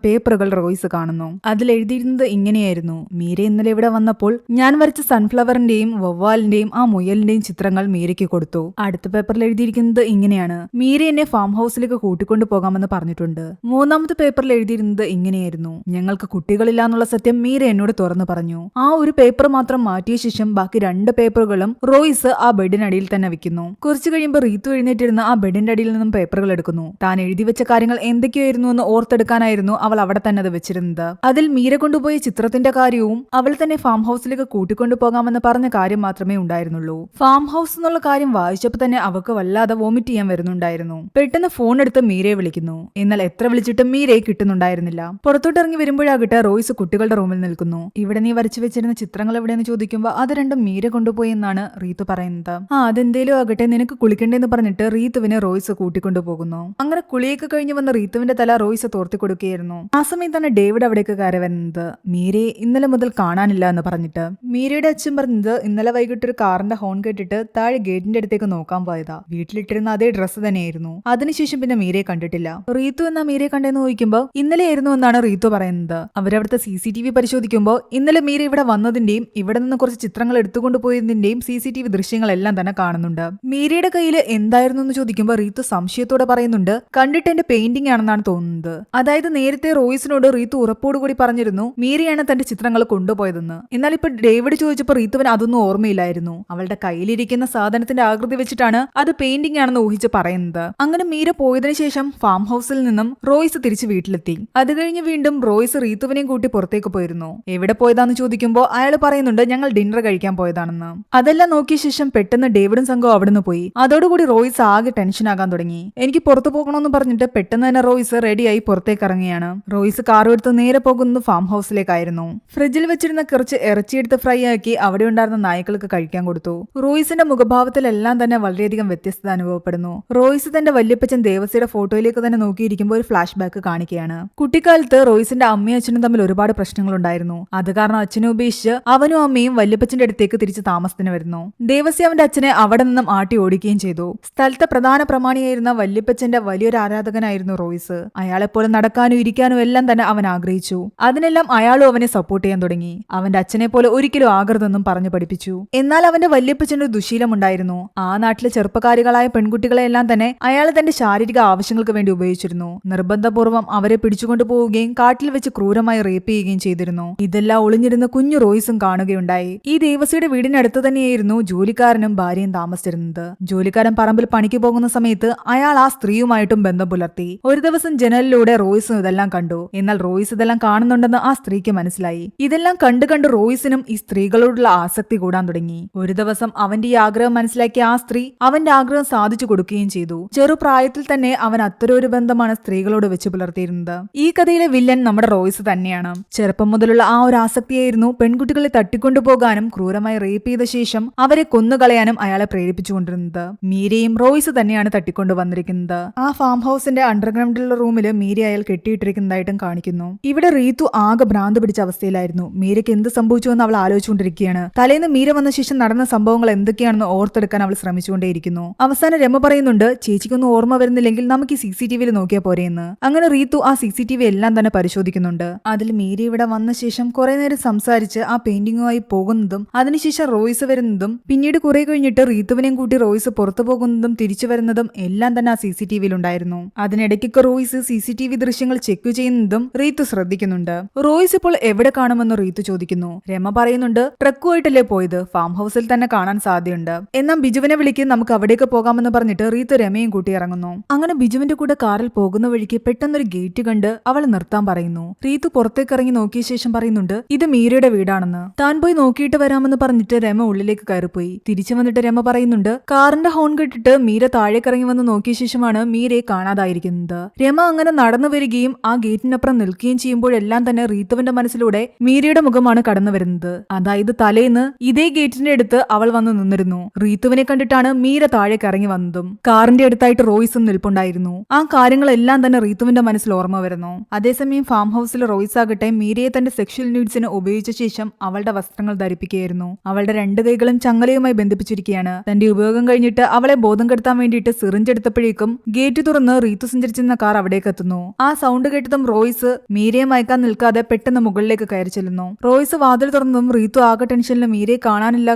പേപ്പറുകൾ റോയ്സ് കാണുന്നു. അതിൽ എഴുതിയിരുന്നത് ഇങ്ങനെയായിരുന്നു: മീര ഇന്നലെ ഇവിടെ വന്നപ്പോൾ ഞാൻ വരച്ച സൺഫ്ലവറിന്റെയും വവ്വാലിന്റെയും ആ മുയലിന്റെയും ചിത്രങ്ങൾ മീരയ്ക്ക് കൊടുത്തു. അടുത്ത പേപ്പറിൽ എഴുതിയിരിക്കുന്നത് ഇങ്ങനെയാണ്: മീര എന്നെ ഫാം ഹൗസിലേക്ക് കൂട്ടിക്കൊണ്ടു പോകാമെന്ന് പറഞ്ഞിട്ടുണ്ട്. മൂന്നാമത്തെ പേപ്പറിൽ എഴുതിയിരുന്നത് ഇങ്ങനെയായിരുന്നു: ഞങ്ങൾക്ക് കുട്ടികളില്ല എന്നുള്ള സത്യം മീര എന്നോട് തുറന്നു പറഞ്ഞു. ആ ഒരു പേപ്പർ മാത്രം മാറ്റിയ ശേഷം ബാക്കി 2 പേപ്പറുകളും റോയ്സ് ആ ബെഡിനടിയിൽ തന്നെ വെക്കുന്നു. കുറച്ചു കഴിയുമ്പോൾ റീത്തു എഴുന്നേറ്റിരുന്ന ആ ബെഡിന്റെ അടിയിൽ നിന്നും പേപ്പറുകൾ എടുക്കുന്നു. താൻ എഴുതി വെച്ച കാര്യങ്ങൾ എന്തൊക്കെയായിരുന്നു എന്ന് ഓർത്തെടുക്കാനായിരുന്നു അവൾ അവിടെ തന്നെ അത് വെച്ചിരുന്നത്. അതിൽ മീര കൊണ്ടുപോയ ചിത്രത്തിന്റെ കാര്യവും അവൾ തന്നെ ഫാം ഹൗസിലേക്ക് കൂട്ടിക്കൊണ്ടു പോകാമെന്ന് പറഞ്ഞ കാര്യം മാത്രമേ ഉണ്ടായിരുന്നുള്ളൂ. ഫാം ഹൗസ് എന്നുള്ള കാര്യം വായിച്ചപ്പോൾ തന്നെ അവൾക്ക് വല്ലാതെ വോമിറ്റ് ചെയ്യാൻ വരുന്നുണ്ടായിരുന്നു. പെട്ടെന്ന് ഫോൺ എടുത്ത് മീരയെ വിളിക്കുന്നു. എന്നാൽ എത്ര വിളിച്ചിട്ടും മീരയെ കിട്ടുന്നുണ്ടായിരുന്നില്ല. പുറത്തോട്ട് ഇറങ്ങി വരുമ്പോഴാകട്ടെ റോയ്സ് കുട്ടികളുടെ റൂമിൽ നിൽക്കുന്നു. ഇവിടെ നീ വരച്ചു വെച്ചിരുന്ന ചിത്രങ്ങൾ എവിടെയെന്ന് ചോദിക്കുമ്പോൾ അത് രണ്ടും മീര കൊണ്ടുപോയി എന്നാണ് റീത്തു പറയുന്നത്. അതെന്തേലും ആകട്ടെ, നിനക്ക് കുളിക്കണ്ടേന്ന് പറഞ്ഞിട്ട് റീത്തുവിനെ റോയ്സ് കൂട്ടിക്കൊണ്ടു പോകുന്നു. അങ്ങനെ കുളിയൊക്കെ കഴിഞ്ഞ് വന്ന റീത്തുവിന്റെ തല റോയ്സ് തോർത്തി കൊടുക്കുകയായിരുന്നു. ആ സമയത്താണ് ഡേവിഡ് അവിടേക്ക് കയറി വരുന്നത്. മീരയെ ഇന്നലെ മുതൽ കാണാനില്ല എന്ന് പറഞ്ഞിട്ട്. മീരയുടെ അച്ഛൻ പറഞ്ഞത് ഇന്നലെ വൈകിട്ട് ഒരു കാറിന്റെ ഹോൺ കേട്ടിട്ട് താഴെ ഗേറ്റിന്റെ അടുത്തേക്ക് നോക്കാൻ പോയതാ. വീട്ടിലിട്ടിരുന്ന അതേ ഡ്രസ്സ് തന്നെയായിരുന്നു. അതിനുശേഷം പിന്നെ മീരയെ കണ്ടിട്ടില്ല. റീത്തു എന്നാ മീരയെ കണ്ടെന്ന് ചോദിക്കുമ്പോൾ ഇന്നലെ ആയിരുന്നു എന്നാണ് റീത്തു പറയുന്നത്. അവരവിടുത്തെ CCTV പരിശോധിക്കുമ്പോൾ ഇന്നലെ മീര ഇവിടെ വന്നതിന്റെയും ഇവിടെ നിന്ന് കുറച്ച് ചിത്രങ്ങൾ എടുത്തുകൊണ്ട് പോയതിന്റെയും CCTV ദൃശ്യങ്ങളെല്ലാം തന്നെ കാണുന്നുണ്ട്. മീരയുടെ കയ്യിൽ എന്തായിരുന്നു എന്ന് ചോദിക്കുമ്പോൾ റീത്തു സംശയത്തോടെ പറയുന്നുണ്ട് കണ്ടിട്ട് എന്റെ പെയിന്റിംഗ് ആണെന്നാണ് തോന്നുന്നത്. അതായത് നേരത്തെ റോയ്സിനോട് റീത്തു ഉറപ്പോടുകൂടി പറഞ്ഞിരുന്നു മീരയാണ് തന്റെ ചിത്രങ്ങൾ കൊണ്ടുപോയതെന്ന്. എന്നാൽ ഇപ്പൊ ഡേവിഡ് ചോദിച്ചപ്പോൾ റീത്തുവിന് അതൊന്നും ഓർമ്മയില്ലായിരുന്നു. അവളുടെ കയ്യിലിരിക്കുന്ന സാധനത്തിന്റെ ആകൃതി വെച്ചിട്ടാണ് അത് പെയിന്റിംഗ് ആണെന്ന് ഊഹിച്ച് പറയുന്നത്. അങ്ങനെ മീര പോയതിനു ശേഷം ഫാം ഹൗസിൽ നിന്നും റോയ്സ് തിരിച്ച് വീട്ടിലെത്തി. അത് കഴിഞ്ഞ് വീണ്ടും റോയ്സ് റീത്തുവിനെയും കൂട്ടി പുറത്തേക്ക് പോയിരുന്നു. എവിടെ പോയതാന്ന് ചോദിക്കുമ്പോൾ അയാൾ പറയുന്നുണ്ട് ഞങ്ങൾ ഡിന്നർ കഴിക്കാൻ പോയതാണെന്ന്. അതെല്ലാം നോക്കിയ ശേഷം പെട്ടെന്ന് ഡേവിഡും സംഘവും അവിടുന്ന് പോയി. അതോടുകൂടി റോയ്സ് ആകെ ടെൻഷൻ ആകാൻ തുടങ്ങി. എനിക്ക് പുറത്തു പോകണമെന്ന് പറഞ്ഞിട്ട് പെട്ടെന്ന് തന്നെ റോയ്സ് റെഡിയായി പുറത്തേക്ക് ഇറങ്ങിയാണ്. റോയ്സ് കാർ എടുത്ത് നേരെ പോകുന്നത് ഫാം ഹൗസിലേക്കായിരുന്നു. ഫ്രിഡ്ജിൽ വെച്ചിരുന്ന കുറച്ച് ഇറച്ചിയെടുത്ത് ഫ്രൈ ആക്കി അവിടെ ഉണ്ടായിരുന്ന നായ്ക്കൾക്ക് കഴിക്കാൻ കൊടുത്തു. റോയ്സിന്റെ മുഖഭാവത്തിലെല്ലാം തന്നെ വളരെയധികം വ്യത്യസ്തത അനുഭവപ്പെടുന്നു. റോയ്സ് തന്റെ വല്യപ്പച്ചൻ ദേവസ്യയുടെ ഫോട്ടോയിലേക്ക് തന്നെ നോക്കിയിരിക്കുമ്പോൾ ഒരു ഫ്ലാഷ് ബാക്ക് കാണിക്കുകയാണ്. കുട്ടിക്കാലത്ത് റോയ്സിന്റെ അമ്മയും അച്ഛനും തമ്മിൽ ഒരുപാട് പ്രശ്നങ്ങളുണ്ടായിരുന്നു. അത് കാരണം അച്ഛനെ ഉപേക്ഷിച്ച് അവനും അമ്മയും വല്യപ്പച്ചന്റെ അടുത്തേക്ക് തിരിച്ച് താമസത്തിന് വരുന്നു. ദേവസ്യ അവന്റെ അച്ഛനെ അവിടെ നിന്നും ആട്ടി ഓടിക്കുകയും ചെയ്തു. സ്ഥലത്തെ പ്രധാന പ്രമാണിയായിരുന്ന വല്യപ്പച്ചന്റെ വലിയൊരു ആരാധകനായിരുന്നു റോയ്സ്. അയാളെപ്പോലെ നടക്കാനും ഇരിക്കാനും എല്ലാം തന്നെ അവൻ ആഗ്രഹിച്ചു. അതിനെല്ലാം അയാളും അവനെ സപ്പോർട്ട് ചെയ്യാൻ തുടങ്ങി. അവന്റെ അച്ഛനെ പോലെ ഒരിക്കലും ആകരുതെന്നും പറഞ്ഞു പഠിപ്പിച്ചു. എന്നാൽ അവന്റെ വല്യപ്പച്ചന്റെ ഒരു ദുശീലമുണ്ടായിരുന്നു. ആ നാട്ടിലെ ചെറുപ്പക്കാരികളായ പെൺകുട്ടികളെല്ലാം തന്നെ അയാൾ തന്റെ ശാരീരിക ആവശ്യങ്ങൾക്ക് വേണ്ടി ഉപയോഗിച്ചിരുന്നു. നിർബന്ധപൂർവ്വം അവരെ പിടിച്ചുകൊണ്ടു പോവുകയും കാട്ടിൽ വെച്ച് ക്രൂരമായി റേപ്പ് ചെയ്യുകയും ചെയ്തിരുന്നു. ഇതെല്ലാം ഒളിഞ്ഞിരുന്ന കുഞ്ഞു റോയ്സും കാണുകയുണ്ടായി. ഈ ദേവസ്യയുടെ വീടിനടുത്ത് തന്നെയായിരുന്നു ജോലിക്കാരനും ഭാര്യയും താമസിച്ചിരുന്നത്. ജോലിക്കാരൻ പറമ്പിൽ പണിക്ക് പോകുന്ന സമയത്ത് അയാൾ ആ സ്ത്രീയുമായിട്ടും ബന്ധം പുലർത്തി. ഒരു ദിവസം ജനലിലൂടെ റോയ്സും ഇതെല്ലാം കണ്ടു. എന്നാൽ റോയ്സ് ഇതെല്ലാം കാണുന്നുണ്ടെന്ന് ആ സ്ത്രീക്ക് മനസ്സിലായി. ഇതെല്ലാം കണ്ട് റോയ്സിനും ഈ സ്ത്രീകളോടുള്ള ആസക്തി കൂടാൻ തുടങ്ങി. ഒരു ദിവസം അവന്റെ ഈ ആഗ്രഹം മനസ്സിലാക്കിയ ആ സ്ത്രീ അവന്റെ ആഗ്രഹം സാധിച്ചു കൊടുക്കുകയും ചെയ്തു. ചെറുപ്രായത്തിൽ തന്നെ അവൻ അത്തരൊരു ബന്ധമാണ് സ്ത്രീകളോട് വെച്ച് പുലർത്തിയിരുന്നത്. ഈ കഥയിലെ വില്ലൻ നമ്മുടെ റോയ്സ് തന്നെയാണ്. ചെറുപ്പം മുതലുള്ള ആ ഒരു ആസക്തിയായിരുന്നു പെൺകുട്ടികളെ തട്ടിക്കൊണ്ടുപോകാനും ക്രൂരമായി റേപ്പ് ചെയ്ത ശേഷം അവരെ കൊന്നുകളയാനും അയാളെ പ്രേരിപ്പിച്ചുകൊണ്ടിരുന്നത്. മീരയും റോയ്സ് തന്നെയാണ് തട്ടിക്കൊണ്ടു വന്നിരിക്കുന്നത്. ആ ഫാം ഹൗസിന്റെ അണ്ടർഗ്രൗണ്ടിലുള്ള റൂമിൽ മീര അയാൾ കെട്ടിയിട്ടിരിക്കുന്നതായിട്ടും കാണിക്കുന്നു. ഇവിടെ റീത്തു ആകെ ഭ്രാന്ത് പിടിച്ച അവസ്ഥയിലായിരുന്നു. മീരയ്ക്ക് എന്ത് സംഭവിച്ചു എന്ന് അവൾ ആലോചിച്ചുകൊണ്ടിരിക്കുകയാണ്. തലേന്ന് മീര വന്ന ശേഷം നടന്ന സംഭവങ്ങൾ എന്തൊക്കെയാണെന്ന് ഓർത്തെടുക്കാൻ അവൾ ശ്രമിച്ചുകൊണ്ടേയിരിക്കുന്നു. അവസാനം രമ പറയുന്നുണ്ട് ചേച്ചിക്കൊന്നും ഓർമ്മ വരുന്നില്ലെങ്കിൽ നമുക്ക് ഈ CCTV നോക്കിയാൽ പോരെയെന്ന്. അങ്ങനെ റീത്തു ആ CCTV എല്ലാം തന്നെ പരിശോധിക്കുന്നുണ്ട്. അതിൽ മീര ഇവിടെ വന്ന ശേഷം കുറെ നേരം സംസാരിച്ച് ആ പെയിന്റിങ്ങുമായി പോകുന്നതും അതിനുശേഷം റോയ്സ് വരുന്നതും പിന്നീട് കുറെ കഴിഞ്ഞിട്ട് റീത്തുവിനെയും കൂട്ടി റോയ്സ് പുറത്തു പോകുന്നതും തിരിച്ചു വരുന്നതും എല്ലാം തന്നെ ആ CCTVയിൽ ഉണ്ടായിരുന്നു. അതിനിടയ്ക്കൊക്കെ റോയ്സ് CCTV ദൃശ്യങ്ങൾ ചെക്ക് ചെയ്യുന്നതും റീത്തു ശ്രദ്ധിക്കുന്നുണ്ട്. റോയ്സ് ഇപ്പോൾ എവിടെ കാണുമെന്ന് റീത്തു ചോദിക്കുന്നു. രമ പറയുന്നുണ്ട്, ട്രക്കുമായിട്ടല്ലേ പോയത്, ഫാം ഹൗസിൽ തന്നെ കാണാൻ സാധ്യതയുണ്ട്. എന്നാൽ ബിജുവിനെ വിളിക്ക്, നമുക്ക് അവിടേക്ക് പോകാമെന്ന് പറഞ്ഞിട്ട് റീത്തു രമയും കൂട്ടി ഇറങ്ങുന്നു. അങ്ങനെ ബിജുവിന്റെ കൂടെ കാറിൽ പോകുന്ന വഴിക്ക് പെട്ടെന്നൊരു ഗേറ്റ് കണ്ട് അവൾ നിർത്താൻ പറയുന്നു. റീത്തു പുറത്തേക്ക് ഇറങ്ങി നോക്കിയ ശേഷം പറയുന്നുണ്ട്, ഇത് മീരയുടെ വീടാണെന്ന്. താൻ പോയി നോക്കിയിട്ട് വരാമെന്ന് പറഞ്ഞിട്ട് രമ ഉള്ളിലേക്ക് കയറിപ്പോയി. തിരിച്ചു വന്നിട്ട് രമ പറയുന്നുണ്ട്, കാറിന്റെ ഹോൺ കേട്ടിട്ട് മീര താഴേക്ക് ഇറങ്ങി വന്ന് നോക്കിയ ശേഷമാണ് മീരയെ കാണാതായിരിക്കുന്നത്. രമ അങ്ങനെ നടന്നു വരികയും ആ ഗേറ്റിനപ്പുറം നിൽക്കുകയും ചെയ്യുമ്പോഴെല്ലാം തന്നെ റീത്തുവിന്റെ മനസ്സിലൂടെ മീരയുടെ മുഖമാണ് കടന്നു വരുന്നത്. അതായത് തലേന്ന് ഇതേ ഗേറ്റിന്റെ അടുത്ത് അവൾ വന്ന് നിന്നിരുന്നു. റീത്തുവിനെ കണ്ടിട്ടാണ് മീര താഴേക്ക് ഇറങ്ങി വന്നതും. കാറിന്റെ അടുത്തായിട്ട് റോയ്സും നിൽപ്പുണ്ടായിരുന്നു. ആ കാര്യങ്ങളെല്ലാം തന്നെ റീത്തുവിന്റെ മനസ്സിൽ ഓർമ്മ വരുന്നു. അതേസമയം ഫാം ഹൗസിൽ റോയ്സ് ആകട്ടെ മീരയെ തന്റെ സെക്ഷൽ നീഡ്സിന് ഉപയോഗിച്ച ശേഷം അവളുടെ വസ്ത്രങ്ങൾ ധരിപ്പിക്കുകയായിരുന്നു. അവളുടെ 2 കൈകളും ചങ്ങലയുമായി ബന്ധിപ്പിച്ചിരിക്കുകയാണ്. തന്റെ ഉപയോഗം കഴിഞ്ഞിട്ട് അവളെ ബോധം കെടുത്താൻ വേണ്ടിയിട്ട് സിറിഞ്ച് എടുത്തപ്പോഴേക്കും ഗേറ്റ് തുറന്ന് റീത്തു സഞ്ചരിച്ചിരുന്ന കാർ അവിടേക്ക് എത്തുന്നു. ആ സൗണ്ട് കേട്ടതും റോയ്സ് മീരയെ മയക്കാൻ നിൽക്കാതെ പെട്ടെന്ന് മുകളിലേക്ക് കയറി ചെല്ലുന്നു. റോയ്സ് വാതിൽ തുറന്നതും റീത്തു ആകെ ടെൻഷനിൽ മീരയെ കാണാനില്ല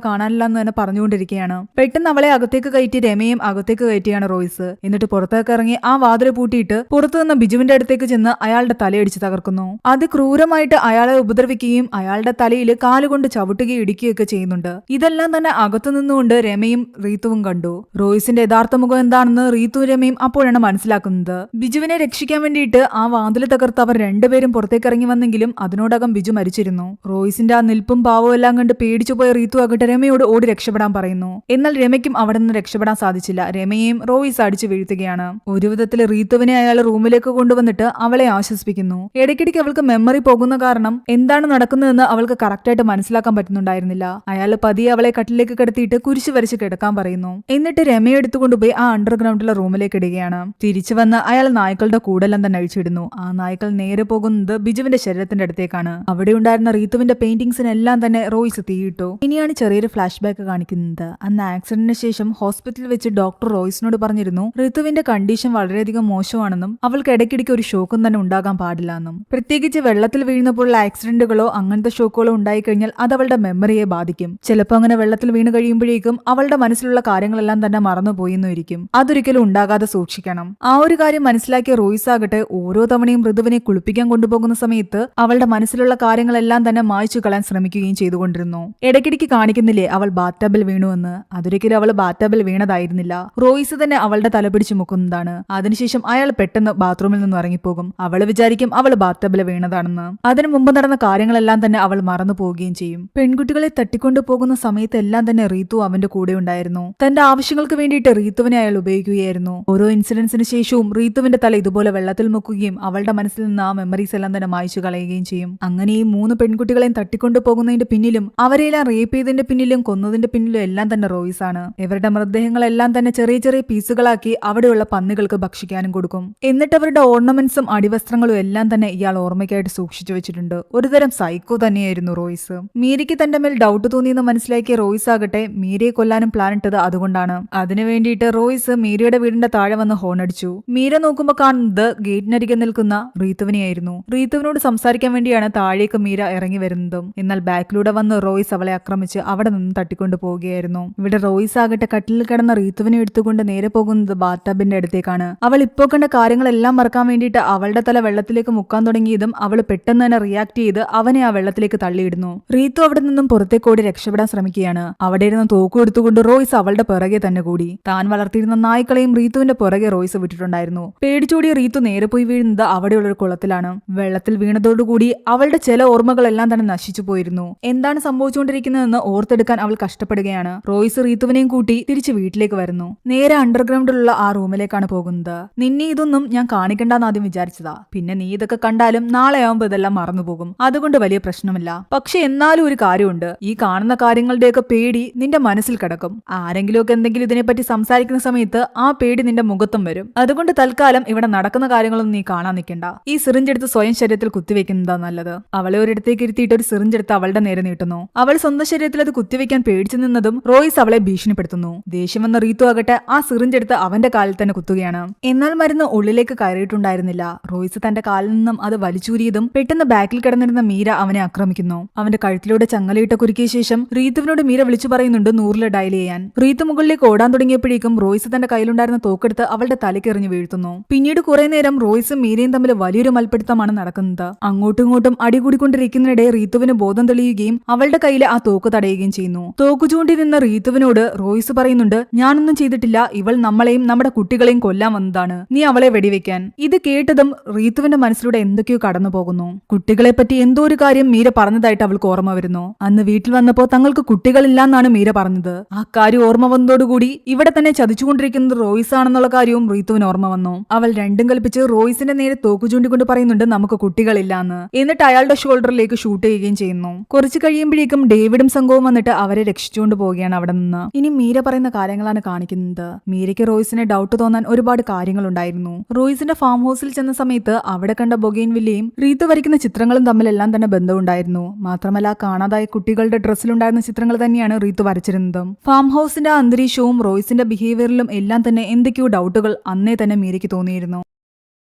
എന്ന് തന്നെ പറഞ്ഞുകൊണ്ടിരിക്കുകയാണ്. പെട്ടെന്ന് അവളെ അകത്തേക്ക് കയറ്റി രമയും അകത്തേക്ക് കയറ്റിയാണ് റോയ്സ്. എന്നിട്ട് പുറത്തേക്ക് ഇറങ്ങി ആ വാതിൽ പൂട്ടിയിട്ട് പുറത്തു നിന്ന് ബിജുവിന്റെ അടുത്തേക്ക് ചെന്ന് അയാളുടെ തലയടിച്ച് തകർക്കുന്നു. അതിക്രൂരമായിട്ട് അയാളെ ഉപദ്രവിക്കുകയും അയാളുടെ തലയിൽ കാലുകൊണ്ട് ചവിട്ടുകയും ഇടിക്കുകയൊക്കെ ചെയ്യുന്നുണ്ട്. ഇതെല്ലാം തന്നെ അകത്തു നിന്നുകൊണ്ട് രമയും റീത്തുവും കണ്ടു. റോയ്സിന്റെ യഥാർത്ഥ മുഖം എന്താണെന്ന് റീത്തുവും രമയും അപ്പോഴാണ് മനസ്സിലാക്കുന്നത്. ബിജുവിനെ രക്ഷിക്കാൻ വേണ്ടിയിട്ട് ആ വാതിൽ തകർത്ത് അവർ രണ്ടുപേരും പുറത്തേക്ക് ഇറങ്ങി വന്നെങ്കിലും അതിനോടകം ബിജു മരിച്ചിരുന്നു. റോയ്സിന്റെ ആ നിൽപ്പും പാവവും എല്ലാം കണ്ട് പേടിച്ചു പോയ റീത്തു ആകട്ടെ രമയോട് ഓടി രക്ഷപ്പെടാൻ പറയുന്നു. എന്നാൽ രമയ്ക്കും അവിടെ നിന്ന് രക്ഷപ്പെടാൻ സാധിച്ചില്ല. രമയെയും റോയ്സ് അടിച്ചു വീഴ്ത്തുകയാണ്. ഒരു വിധത്തിൽ റീത്തുവിനെ അയാൾ റൂമിലേക്ക് കൊണ്ടുവന്നിട്ട് അവളെ ആശ്വസിപ്പിക്കുന്നു. ഇടയ്ക്കിടയ്ക്ക് അവൾക്ക് മെമ്മറി പോകുന്ന കാരണം എന്താണ് നടക്കുന്നതെന്ന് അവൾക്ക് കറക്റ്റായിട്ട് മനസ്സിലാക്കാൻ പറ്റുന്നുണ്ടായിരുന്നില്ല. അയാൾ പതിയെ അവളെ കട്ടിലേക്ക് കിടത്തിയിട്ട് കുരിശ് വരച്ച് കിടക്കാൻ പറയുന്നു. എന്നിട്ട് രമയെ എടുത്തുകൊണ്ടുപോയി ആ അണ്ടർഗ്രൗണ്ടിലെ റൂമിലേക്ക് ഇടുകയാണ്. തിരിച്ചു വന്ന് അയാൾ നായ്ക്കളുടെ കൂടെല്ലാം തന്നെ അഴിച്ചിടുന്നു. ആ നായ്ക്കൾ നേരെ പോകുന്നത് ബിജുവിന്റെ ശരീരത്തിന്റെ അടുത്തേക്കാണ്. അവിടെ ഉണ്ടായിരുന്ന റീത്തുവിന്റെ പെയിന്റിങ്സിനെല്ലാം തന്നെ റോയ്സ് തീയിട്ടു. ഇനിയാണ് ചെറിയൊരു ഫ്ലാഷ് ബാക്ക് കാണിക്കുന്നത്. അന്ന് ആക്സിഡന്റിന് ശേഷം ഹോസ്പിറ്റലിൽ വെച്ച് ഡോക്ടർ റോയ്സിനോട് പറഞ്ഞിരുന്നു, ഋതുവിന്റെ കണ്ടീഷൻ വളരെയധികം മോശമാണെന്നും അവൾക്ക് ഇടയ്ക്കിടയ്ക്ക് ഒരു ഷോക്കും തന്നെ ഉണ്ടാകാൻ പാടില്ല എന്നും. പ്രത്യേകിച്ച് വെള്ളത്തിൽ വീഴുന്നപ്പോഴുള്ള ആക്സിഡന്റുകളോ അങ്ങനത്തെ ഷോക്കുകളോ ഉണ്ടായിക്കഴിഞ്ഞാൽ അത് അവളുടെ മെമ്മറിയെ ബാധിക്കും. ചിലപ്പോൾ അങ്ങനെ വെള്ളത്തിൽ വീണ് കഴിയുമ്പോഴേക്കും അവളുടെ മനസ്സിലുള്ള കാര്യങ്ങളെല്ലാം തന്നെ മറന്നുപോയെന്നിരിക്കും. അതൊരിക്കലും ഉണ്ടാകാതെ സൂക്ഷിക്കണം. ആ ഒരു കാര്യം മനസ്സിലാക്കിയ റോയ്സ് ആകട്ടെ ഓരോ തവണയും ഋതുവിനെ കുളിപ്പിക്കാൻ കൊണ്ടുപോകുന്ന സമയത്ത് അവളുടെ മനസ്സിലുള്ള കാര്യങ്ങളെല്ലാം തന്നെ മായ്ച്ചു കളയാൻ ശ്രമിക്കുകയും ചെയ്തുകൊണ്ടിരുന്നു. ഇടയ്ക്കിടയ്ക്ക് കാണിക്കുന്നില്ലേ അവൾ ബാത്ടബിൽ വീണുവെന്ന്. അതൊരിക്കലും അവൾ ബാത്ടബിൽ വീണതായിരുന്നില്ല. റോയ്സ് തന്നെ അവളുടെ തല പിടിച്ചു മുക്കുന്നതാണ്. അതിനുശേഷം അയാൾ പെട്ടെന്ന് ബാത്റൂമിൽ നിന്ന് ഇറങ്ങിപ്പോകും. അവൾ വിചാരിക്കും അവൾ ബാത്ടബിൽ വീണതാണെന്ന്. അതിനു മുമ്പ് നടന്ന കാര്യങ്ങളെല്ലാം തന്നെ അവൾ മറന്നു പോവുകയും ചെയ്യും. പെൺകുട്ടികളെ തട്ടിക്കൊണ്ടു പോകുന്ന സമയത്ത് എല്ലാം തന്നെ റീത്തു അവന്റെ കൂടെ ഉണ്ടായിരുന്നു. തന്റെ ആവശ്യങ്ങൾക്ക് വേണ്ടിയിട്ട് റീത്തുവിനെ അയാൾ ഉപയോഗിക്കുകയായിരുന്നു. ഓരോ ഇൻസിഡൻസിന് ശേഷവും റീത്തുവിന്റെ തല ഇതുപോലെ വെള്ളത്തിൽ മുക്കുകയും അവളുടെ മനസ്സിൽ നിന്ന് ആ മെമ്മറീസ് എല്ലാം തന്നെ മായ്ച്ചു കളയുകയും ചെയ്യും. അങ്ങനെ ഈ 3 പെൺകുട്ടികളെയും തട്ടിക്കൊണ്ടു പോകുന്നതിന്റെ പിന്നിലും അവരെല്ലാം റേപ്പ് ചെയ്തതിന്റെ പിന്നിലും കൊന്നതിന്റെ പിന്നിലും എല്ലാം തന്നെ റോയ്സ് ആണ്. ഇവരുടെ മൃതദേഹങ്ങളെല്ലാം തന്നെ ചെറിയ ചെറിയ പീസുകളാക്കി അവിടെയുള്ള പന്നികൾക്ക് ഭക്ഷിക്കാനും കൊടുക്കും. എന്നിട്ട് അവരുടെ ഓർണമെന്റ്സും അടിവസ്ത്രങ്ങളും എല്ലാം തന്നെ ഇയാൾ ഓർമ്മയ്ക്കായിട്ട് സൂക്ഷിച്ചു വെച്ചിട്ടുണ്ട്. ഒരുതരം സൈക്കോ തന്നെയായിരുന്നു റോയ്സ്. മീരയ്ക്ക് തന്റെ മേൽ ഡൗട്ട് തോന്നിയെന്ന് മനസ്സിലാക്കിയ റോയ്സ് ആകട്ടെ മീരയെ കൊല്ലാനും പ്ലാൻ ഇട്ടത് അതുകൊണ്ടാണ്. അതിനു വേണ്ടിയിട്ട് റോയ്സ് മീരയുടെ വീടിന്റെ താഴെ വന്ന് ഹോണടിച്ചു. മീര നോക്കുമ്പോൾ കാണുന്നത് ഗേറ്റിനരികെ നിൽക്കുന്ന റീത്തുവിനെയായിരുന്നു. റീത്തുവിനോട് സംസാരിക്കാൻ വേണ്ടിയാണ് താഴേക്ക് മീര ഇറങ്ങി വരുന്നതും. എന്നാൽ ബാക്കിലൂടെ വന്ന് റോയ്സ് അവളെ ആക്രമിച്ച് അവിടെ നിന്ന് തട്ടിക്കൊണ്ടു പോവുകയായിരുന്നു. ഇവിടെ റോയ്സ് ആകട്ടെ കട്ടിലിൽ കിടന്ന റീത്തുവിനെ എടുത്തുകൊണ്ട് നേരെ പോകുന്നത് ബാത്ടബിന്റെ അടുത്തേക്കാണ്. അവൾ ഇപ്പോൾ കണ്ട കാര്യങ്ങളെല്ലാം മറക്കാൻ വേണ്ടിയിട്ട് അവളുടെ തല വെള്ളത്തിലേക്ക് മുക്കാൻ തുടങ്ങിയതും അവൾ പെട്ടെന്ന് തന്നെ റിയാക്ട് ചെയ്ത് അവനെ ആ വെള്ളത്തിലേക്ക് തള്ളിയിടുന്നു. റീത്തു അവിടെ നിന്നും പുറത്തേക്കോടി രക്ഷപ്പെടാൻ ശ്രമിക്കുകയാണ്. അവിടെ ഇരുന്ന് തോക്കു എടുത്തുകൊണ്ട് റോയ്സ് അവളുടെ പിറകെ തന്നെ കൂടി. താൻ വളർത്തിയിരുന്ന നായ്ക്കളെയും റീത്തുവിന്റെ പുറകെ റോയ്സ് വിട്ടിട്ടുണ്ടായിരുന്നു. പേടിച്ചോടിയ റീത്തു നേരെ പോയി വീഴുന്നത് അവിടെയുള്ളൊരു കുളത്തിലാണ്. വെള്ളത്തിൽ വീണതോടുകൂടി അവളുടെ ചില ഓർമ്മകളെല്ലാം തന്നെ നശിച്ചു പോയിരുന്നു. എന്താണ് സംഭവിച്ചുകൊണ്ടിരിക്കുന്നതെന്ന് ഓർത്തെടുക്കാൻ അവൾ കഷ്ടപ്പെടുകയാണ്. റോയ്സ് റീത്തുവിനെയും കൂട്ടി തിരിച്ച് വീട്ടിലേക്ക് വരുന്നു. നേരെ അണ്ടർഗ്രൗണ്ടിലുള്ള ആ റൂമിലേക്കാണ് പോകുന്നത്. നിന്നെ ഇതൊന്നും ഞാൻ കാണിക്കണ്ടെന്ന് ആദ്യം വിചാരിച്ചതാ. പിന്നെ നീ ഇതൊക്കെ കണ്ടാലും നാളെ ആവുമ്പോ ഇതെല്ലാം മറന്നുപോകും. അതുകൊണ്ട് വലിയ പ്രശ്നമില്ല. പക്ഷെ എന്നാലും ഒരു കാര്യമുണ്ട്. ഈ കാണുന്ന കാര്യങ്ങളുടെയൊക്കെ പേടി നിന്റെ മനസ്സിൽ കിടക്കും. ആരെങ്കിലുമൊക്കെ എന്തെങ്കിലും ഇതിനെപ്പറ്റി സംസാരിക്കുന്ന സമയത്ത് ആ പേടി നിന്റെ മുഖത്തും വരും. അതുകൊണ്ട് തൽക്കാലം ഇവിടെ നടക്കുന്ന കാര്യങ്ങളൊന്നും നീ കാണാൻ നിൽക്കണ്ട. ഈ സിറിഞ്ച് എടുത്ത് സ്വയം ശരീരത്തിൽ കുത്തിവെക്കുന്നതാ നല്ലത്. അവളെ ഒരിടത്തേക്ക് ഇരുത്തിയിട്ട് ഒരു സിറിഞ്ച് എടുത്ത് അവളുടെ നേരെ നീട്ടുന്നു. അവൾ സ്വന്തം ശരീരത്തിൽ അത് കുത്തിവെക്കാൻ പേടിച്ചു നിന്നതും റോയ്സ് അവളെ ഭീഷണിപ്പെടുത്തുന്നു. ദേഷ്യം വന്ന റീത്തു ആകട്ടെ ആ സിറിഞ്ച് എടുത്ത് അവന്റെ കാലിൽ തന്നെ കുത്തുകയാണ്. എന്നാൽ മരുന്ന് ഉള്ളിലേക്ക് കയറിയിട്ടുണ്ടായിരുന്നില്ല. റോയ്സ് തന്റെ കാലിൽ നിന്നും അത് വലിച്ചൂരിയതും പെട്ടെന്ന് ബാക്കിൽ കിടന്നിരുന്ന മീര അവനെ ആക്രമിക്കുന്നു. അവന്റെ കഴുത്തിലൂടെ ചങ്ങലയിട്ട് കുരുക്കിയ ശേഷം റീത്തുവിനോട് മീര വിളിച്ചു പറയുന്നുണ്ട് 100 ഡയൽ ചെയ്യാൻ. റീത്തു മുകളിലേക്ക് ഓടാൻ തുടങ്ങിയപ്പോഴേക്കും റോയ്സ് തന്റെ കയ്യിലുണ്ടായിരുന്ന തോക്കെടുത്ത് അവളുടെ തലക്കെറിഞ്ഞു വീഴ്ത്തുന്നു. പിന്നീട് കുറെ നേരം റോയ്സും മീരയും തമ്മിൽ വലിയൊരു മൽപ്പിടുത്തമാണ് നടക്കുന്നത്. അങ്ങോട്ടും ഇങ്ങോട്ടും അടികൂടിക്കൊണ്ടിരിക്കുന്നതിനിടെ റീത്തുവിന് ബോധം തെളിയുകയും അവളുടെ കയ്യിലെ ആ തോക്ക് തടയുകയും ചെയ്യുന്നു. തോക്ക് ചൂണ്ടി നിന്ന റീത്തുവിനോട് റോയ്സ് പറയുന്നുണ്ട്, ഞാനൊന്നും ചെയ്തിട്ടില്ല, ഇവൾ നമ്മളെയും നമ്മുടെ കുട്ടികളെയും കൊല്ലാൻ വന്നതാണ്, നീ അവളെ വെടിവെക്കാൻ. ഇത് കേട്ടതും റീത്തുവിന്റെ മനസ്സിലൂടെ എന്തൊക്കെയോ കടന്നു പോകുന്നു. കുട്ടികളെ പറ്റി എന്തോ ഒരു കാര്യം മീര പറഞ്ഞതായിട്ട് അവൾക്ക് ഓർമ്മ വരുന്നു. അന്ന് വീട്ടിൽ വന്നപ്പോ തങ്ങൾക്ക് കുട്ടികളില്ലാന്നാണ് മീര പറഞ്ഞത്. ആ കാര്യം ഓർമ്മ വന്നതോടുകൂടി ഇവിടെ തന്നെ ചതിച്ചുകൊണ്ടിരിക്കുന്നത് റോയ്സ് ആണെന്നുള്ള കാര്യവും റീത്തുവിന് ഓർമ്മ വന്നു. അവൾ രണ്ടും കൽപ്പിച്ച് റോയ്സിന്റെ നേരെ തോക്ക് ചൂണ്ടിക്കൊണ്ട് പറയുന്നുണ്ട്, നമുക്ക് കുട്ടികളില്ലാന്ന്. എന്നിട്ട് അയാളുടെ ഷോൾഡറിലേക്ക് ഷൂട്ട് ചെയ്യുകയും ചെയ്യുന്നു. കുറച്ച് കഴിയുമ്പോഴേക്കും ഡേവിഡും സംഘവും വന്നിട്ട് അവരെ രക്ഷിച്ചുകൊണ്ട് പോവുകയാണ് അവിടെ നിന്ന്. ഇനി മീര പറയുന്ന കാര്യങ്ങളാണ് കാണിക്കുന്നത്. മീരയ്ക്ക് റോയ്സിനെ ഡൗട്ട് തോന്നാൻ ഒരുപാട് കാര്യങ്ങളുണ്ടായിരുന്നു. റോയ്സിന്റെ ഫാം ഹൗസിൽ ചെന്ന സമയത്ത് അവിടെ കണ്ട ബൊഗെയിൻവില്ലയും റീത്ത് വരയ്ക്കുന്ന ചിത്രങ്ങളും തമ്മിലെല്ലാം തന്നെ ബന്ധമുണ്ടായിരുന്നു. മാത്രമല്ല കാണാതായ കുട്ടികളുടെ ഡ്രസ്സിലുണ്ടായിരുന്ന ചിത്രങ്ങൾ തന്നെയാണ് റീത്ത് വരച്ചിരുന്നത്. ഫാം ഹൗസിന്റെ അന്തരീക്ഷവും റോയ്സിന്റെ ബിഹേവിയറിലും എല്ലാം തന്നെ എന്തൊക്കെയോ ഡൗട്ടുകൾ അന്നേ തന്നെ മീരയ്ക്ക് തോന്നിയിരുന്നു.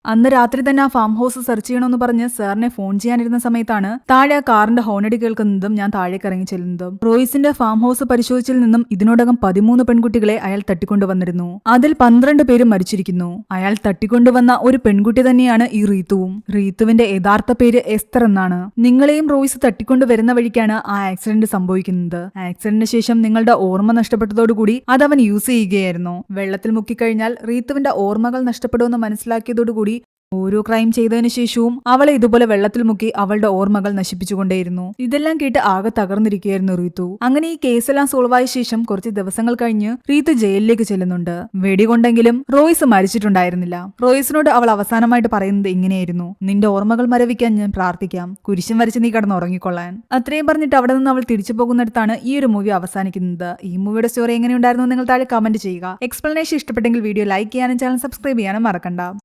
അന്ന് രാത്രി തന്നെ ആ ഫാം ഹൗസ് സെർച്ച് ചെയ്യണമെന്ന് പറഞ്ഞ് സാറിനെ ഫോൺ ചെയ്യാനിരുന്ന സമയത്താണ് താഴെ ആ കാറിന്റെ ഹോണടി കേൾക്കുന്നതും ഞാൻ താഴേക്ക് ഇറങ്ങി ചെല്ലുന്നതും. റോയ്സിന്റെ ഫാം ഹൗസ് പരിശോധിച്ചിൽ നിന്നും ഇതിനോടകം 13 പെൺകുട്ടികളെ അയാൾ തട്ടിക്കൊണ്ടുവന്നിരുന്നു. അതിൽ 12 പേര് മരിച്ചിരിക്കുന്നു. അയാൾ തട്ടിക്കൊണ്ടുവന്ന ഒരു പെൺകുട്ടി തന്നെയാണ് ഈ റീത്തുവും. റീത്തുവിന്റെ യഥാർത്ഥ പേര് എസ്തർ എന്നാണ്. നിങ്ങളെയും റോയ്സ് തട്ടിക്കൊണ്ടു വരുന്ന വഴിക്കാണ് ആ ആക്സിഡന്റ് സംഭവിക്കുന്നത്. ആക്സിഡന്റിന് ശേഷം നിങ്ങളുടെ ഓർമ്മ നഷ്ടപ്പെട്ടതോടുകൂടി അത് അവൻ യൂസ് ചെയ്യുകയായിരുന്നു. വെള്ളത്തിൽ മുക്കിക്കഴിഞ്ഞാൽ റീത്തുവിന്റെ ഓർമ്മകൾ നഷ്ടപ്പെടുമെന്ന് മനസ്സിലാക്കിയതോടുകൂടി ഓരോ ക്രൈം ചെയ്തതിനു ശേഷവും അവളെ ഇതുപോലെ വെള്ളത്തിൽ മുക്കി അവളുടെ ഓർമ്മകൾ നശിപ്പിച്ചുകൊണ്ടേയിരുന്നു. ഇതെല്ലാം കേട്ട് ആകെ തകർന്നിരിക്കുകയായിരുന്നു റീത്തു. അങ്ങനെ ഈ കേസെല്ലാം സോൾവ് ആയ ശേഷം കുറച്ച് ദിവസങ്ങൾ കഴിഞ്ഞ് റീത്തു ജയിലിലേക്ക് ചെല്ലുന്നുണ്ട്. വെടികൊണ്ടെങ്കിലും റോയ്സ് മരിച്ചിട്ടുണ്ടായിരുന്നില്ല. റോയ്സിനോട് അവൾ അവസാനമായിട്ട് പറയുന്നത് ഇങ്ങനെയായിരുന്നു, നിന്റെ ഓർമ്മകൾ മരവിക്കാൻ ഞാൻ പ്രാർത്ഥിക്കാം, കുരിശും വരച്ച് നീ കടന്ന് ഉറങ്ങിക്കൊള്ളാൻ. അത്രയും പറഞ്ഞിട്ട് അവിടെ നിന്ന് അവൾ തിരിച്ചു പോകുന്നിടത്താണ് ഈ ഒരു മൂവി അവസാനിക്കുന്നത്. ഈ മൂവിയുടെ സ്റ്റോറി എങ്ങനെയുണ്ടായിരുന്നു നിങ്ങൾ താഴെ കമന്റ് ചെയ്യുക. എക്സ്പ്ലനേഷൻ ഇഷ്ടപ്പെട്ടെങ്കിൽ വീഡിയോ ലൈക്ക് ചെയ്യാനും ചാനൽ സബ്സ്ക്രൈബ് ചെയ്യാനും മറക്കണ്ട.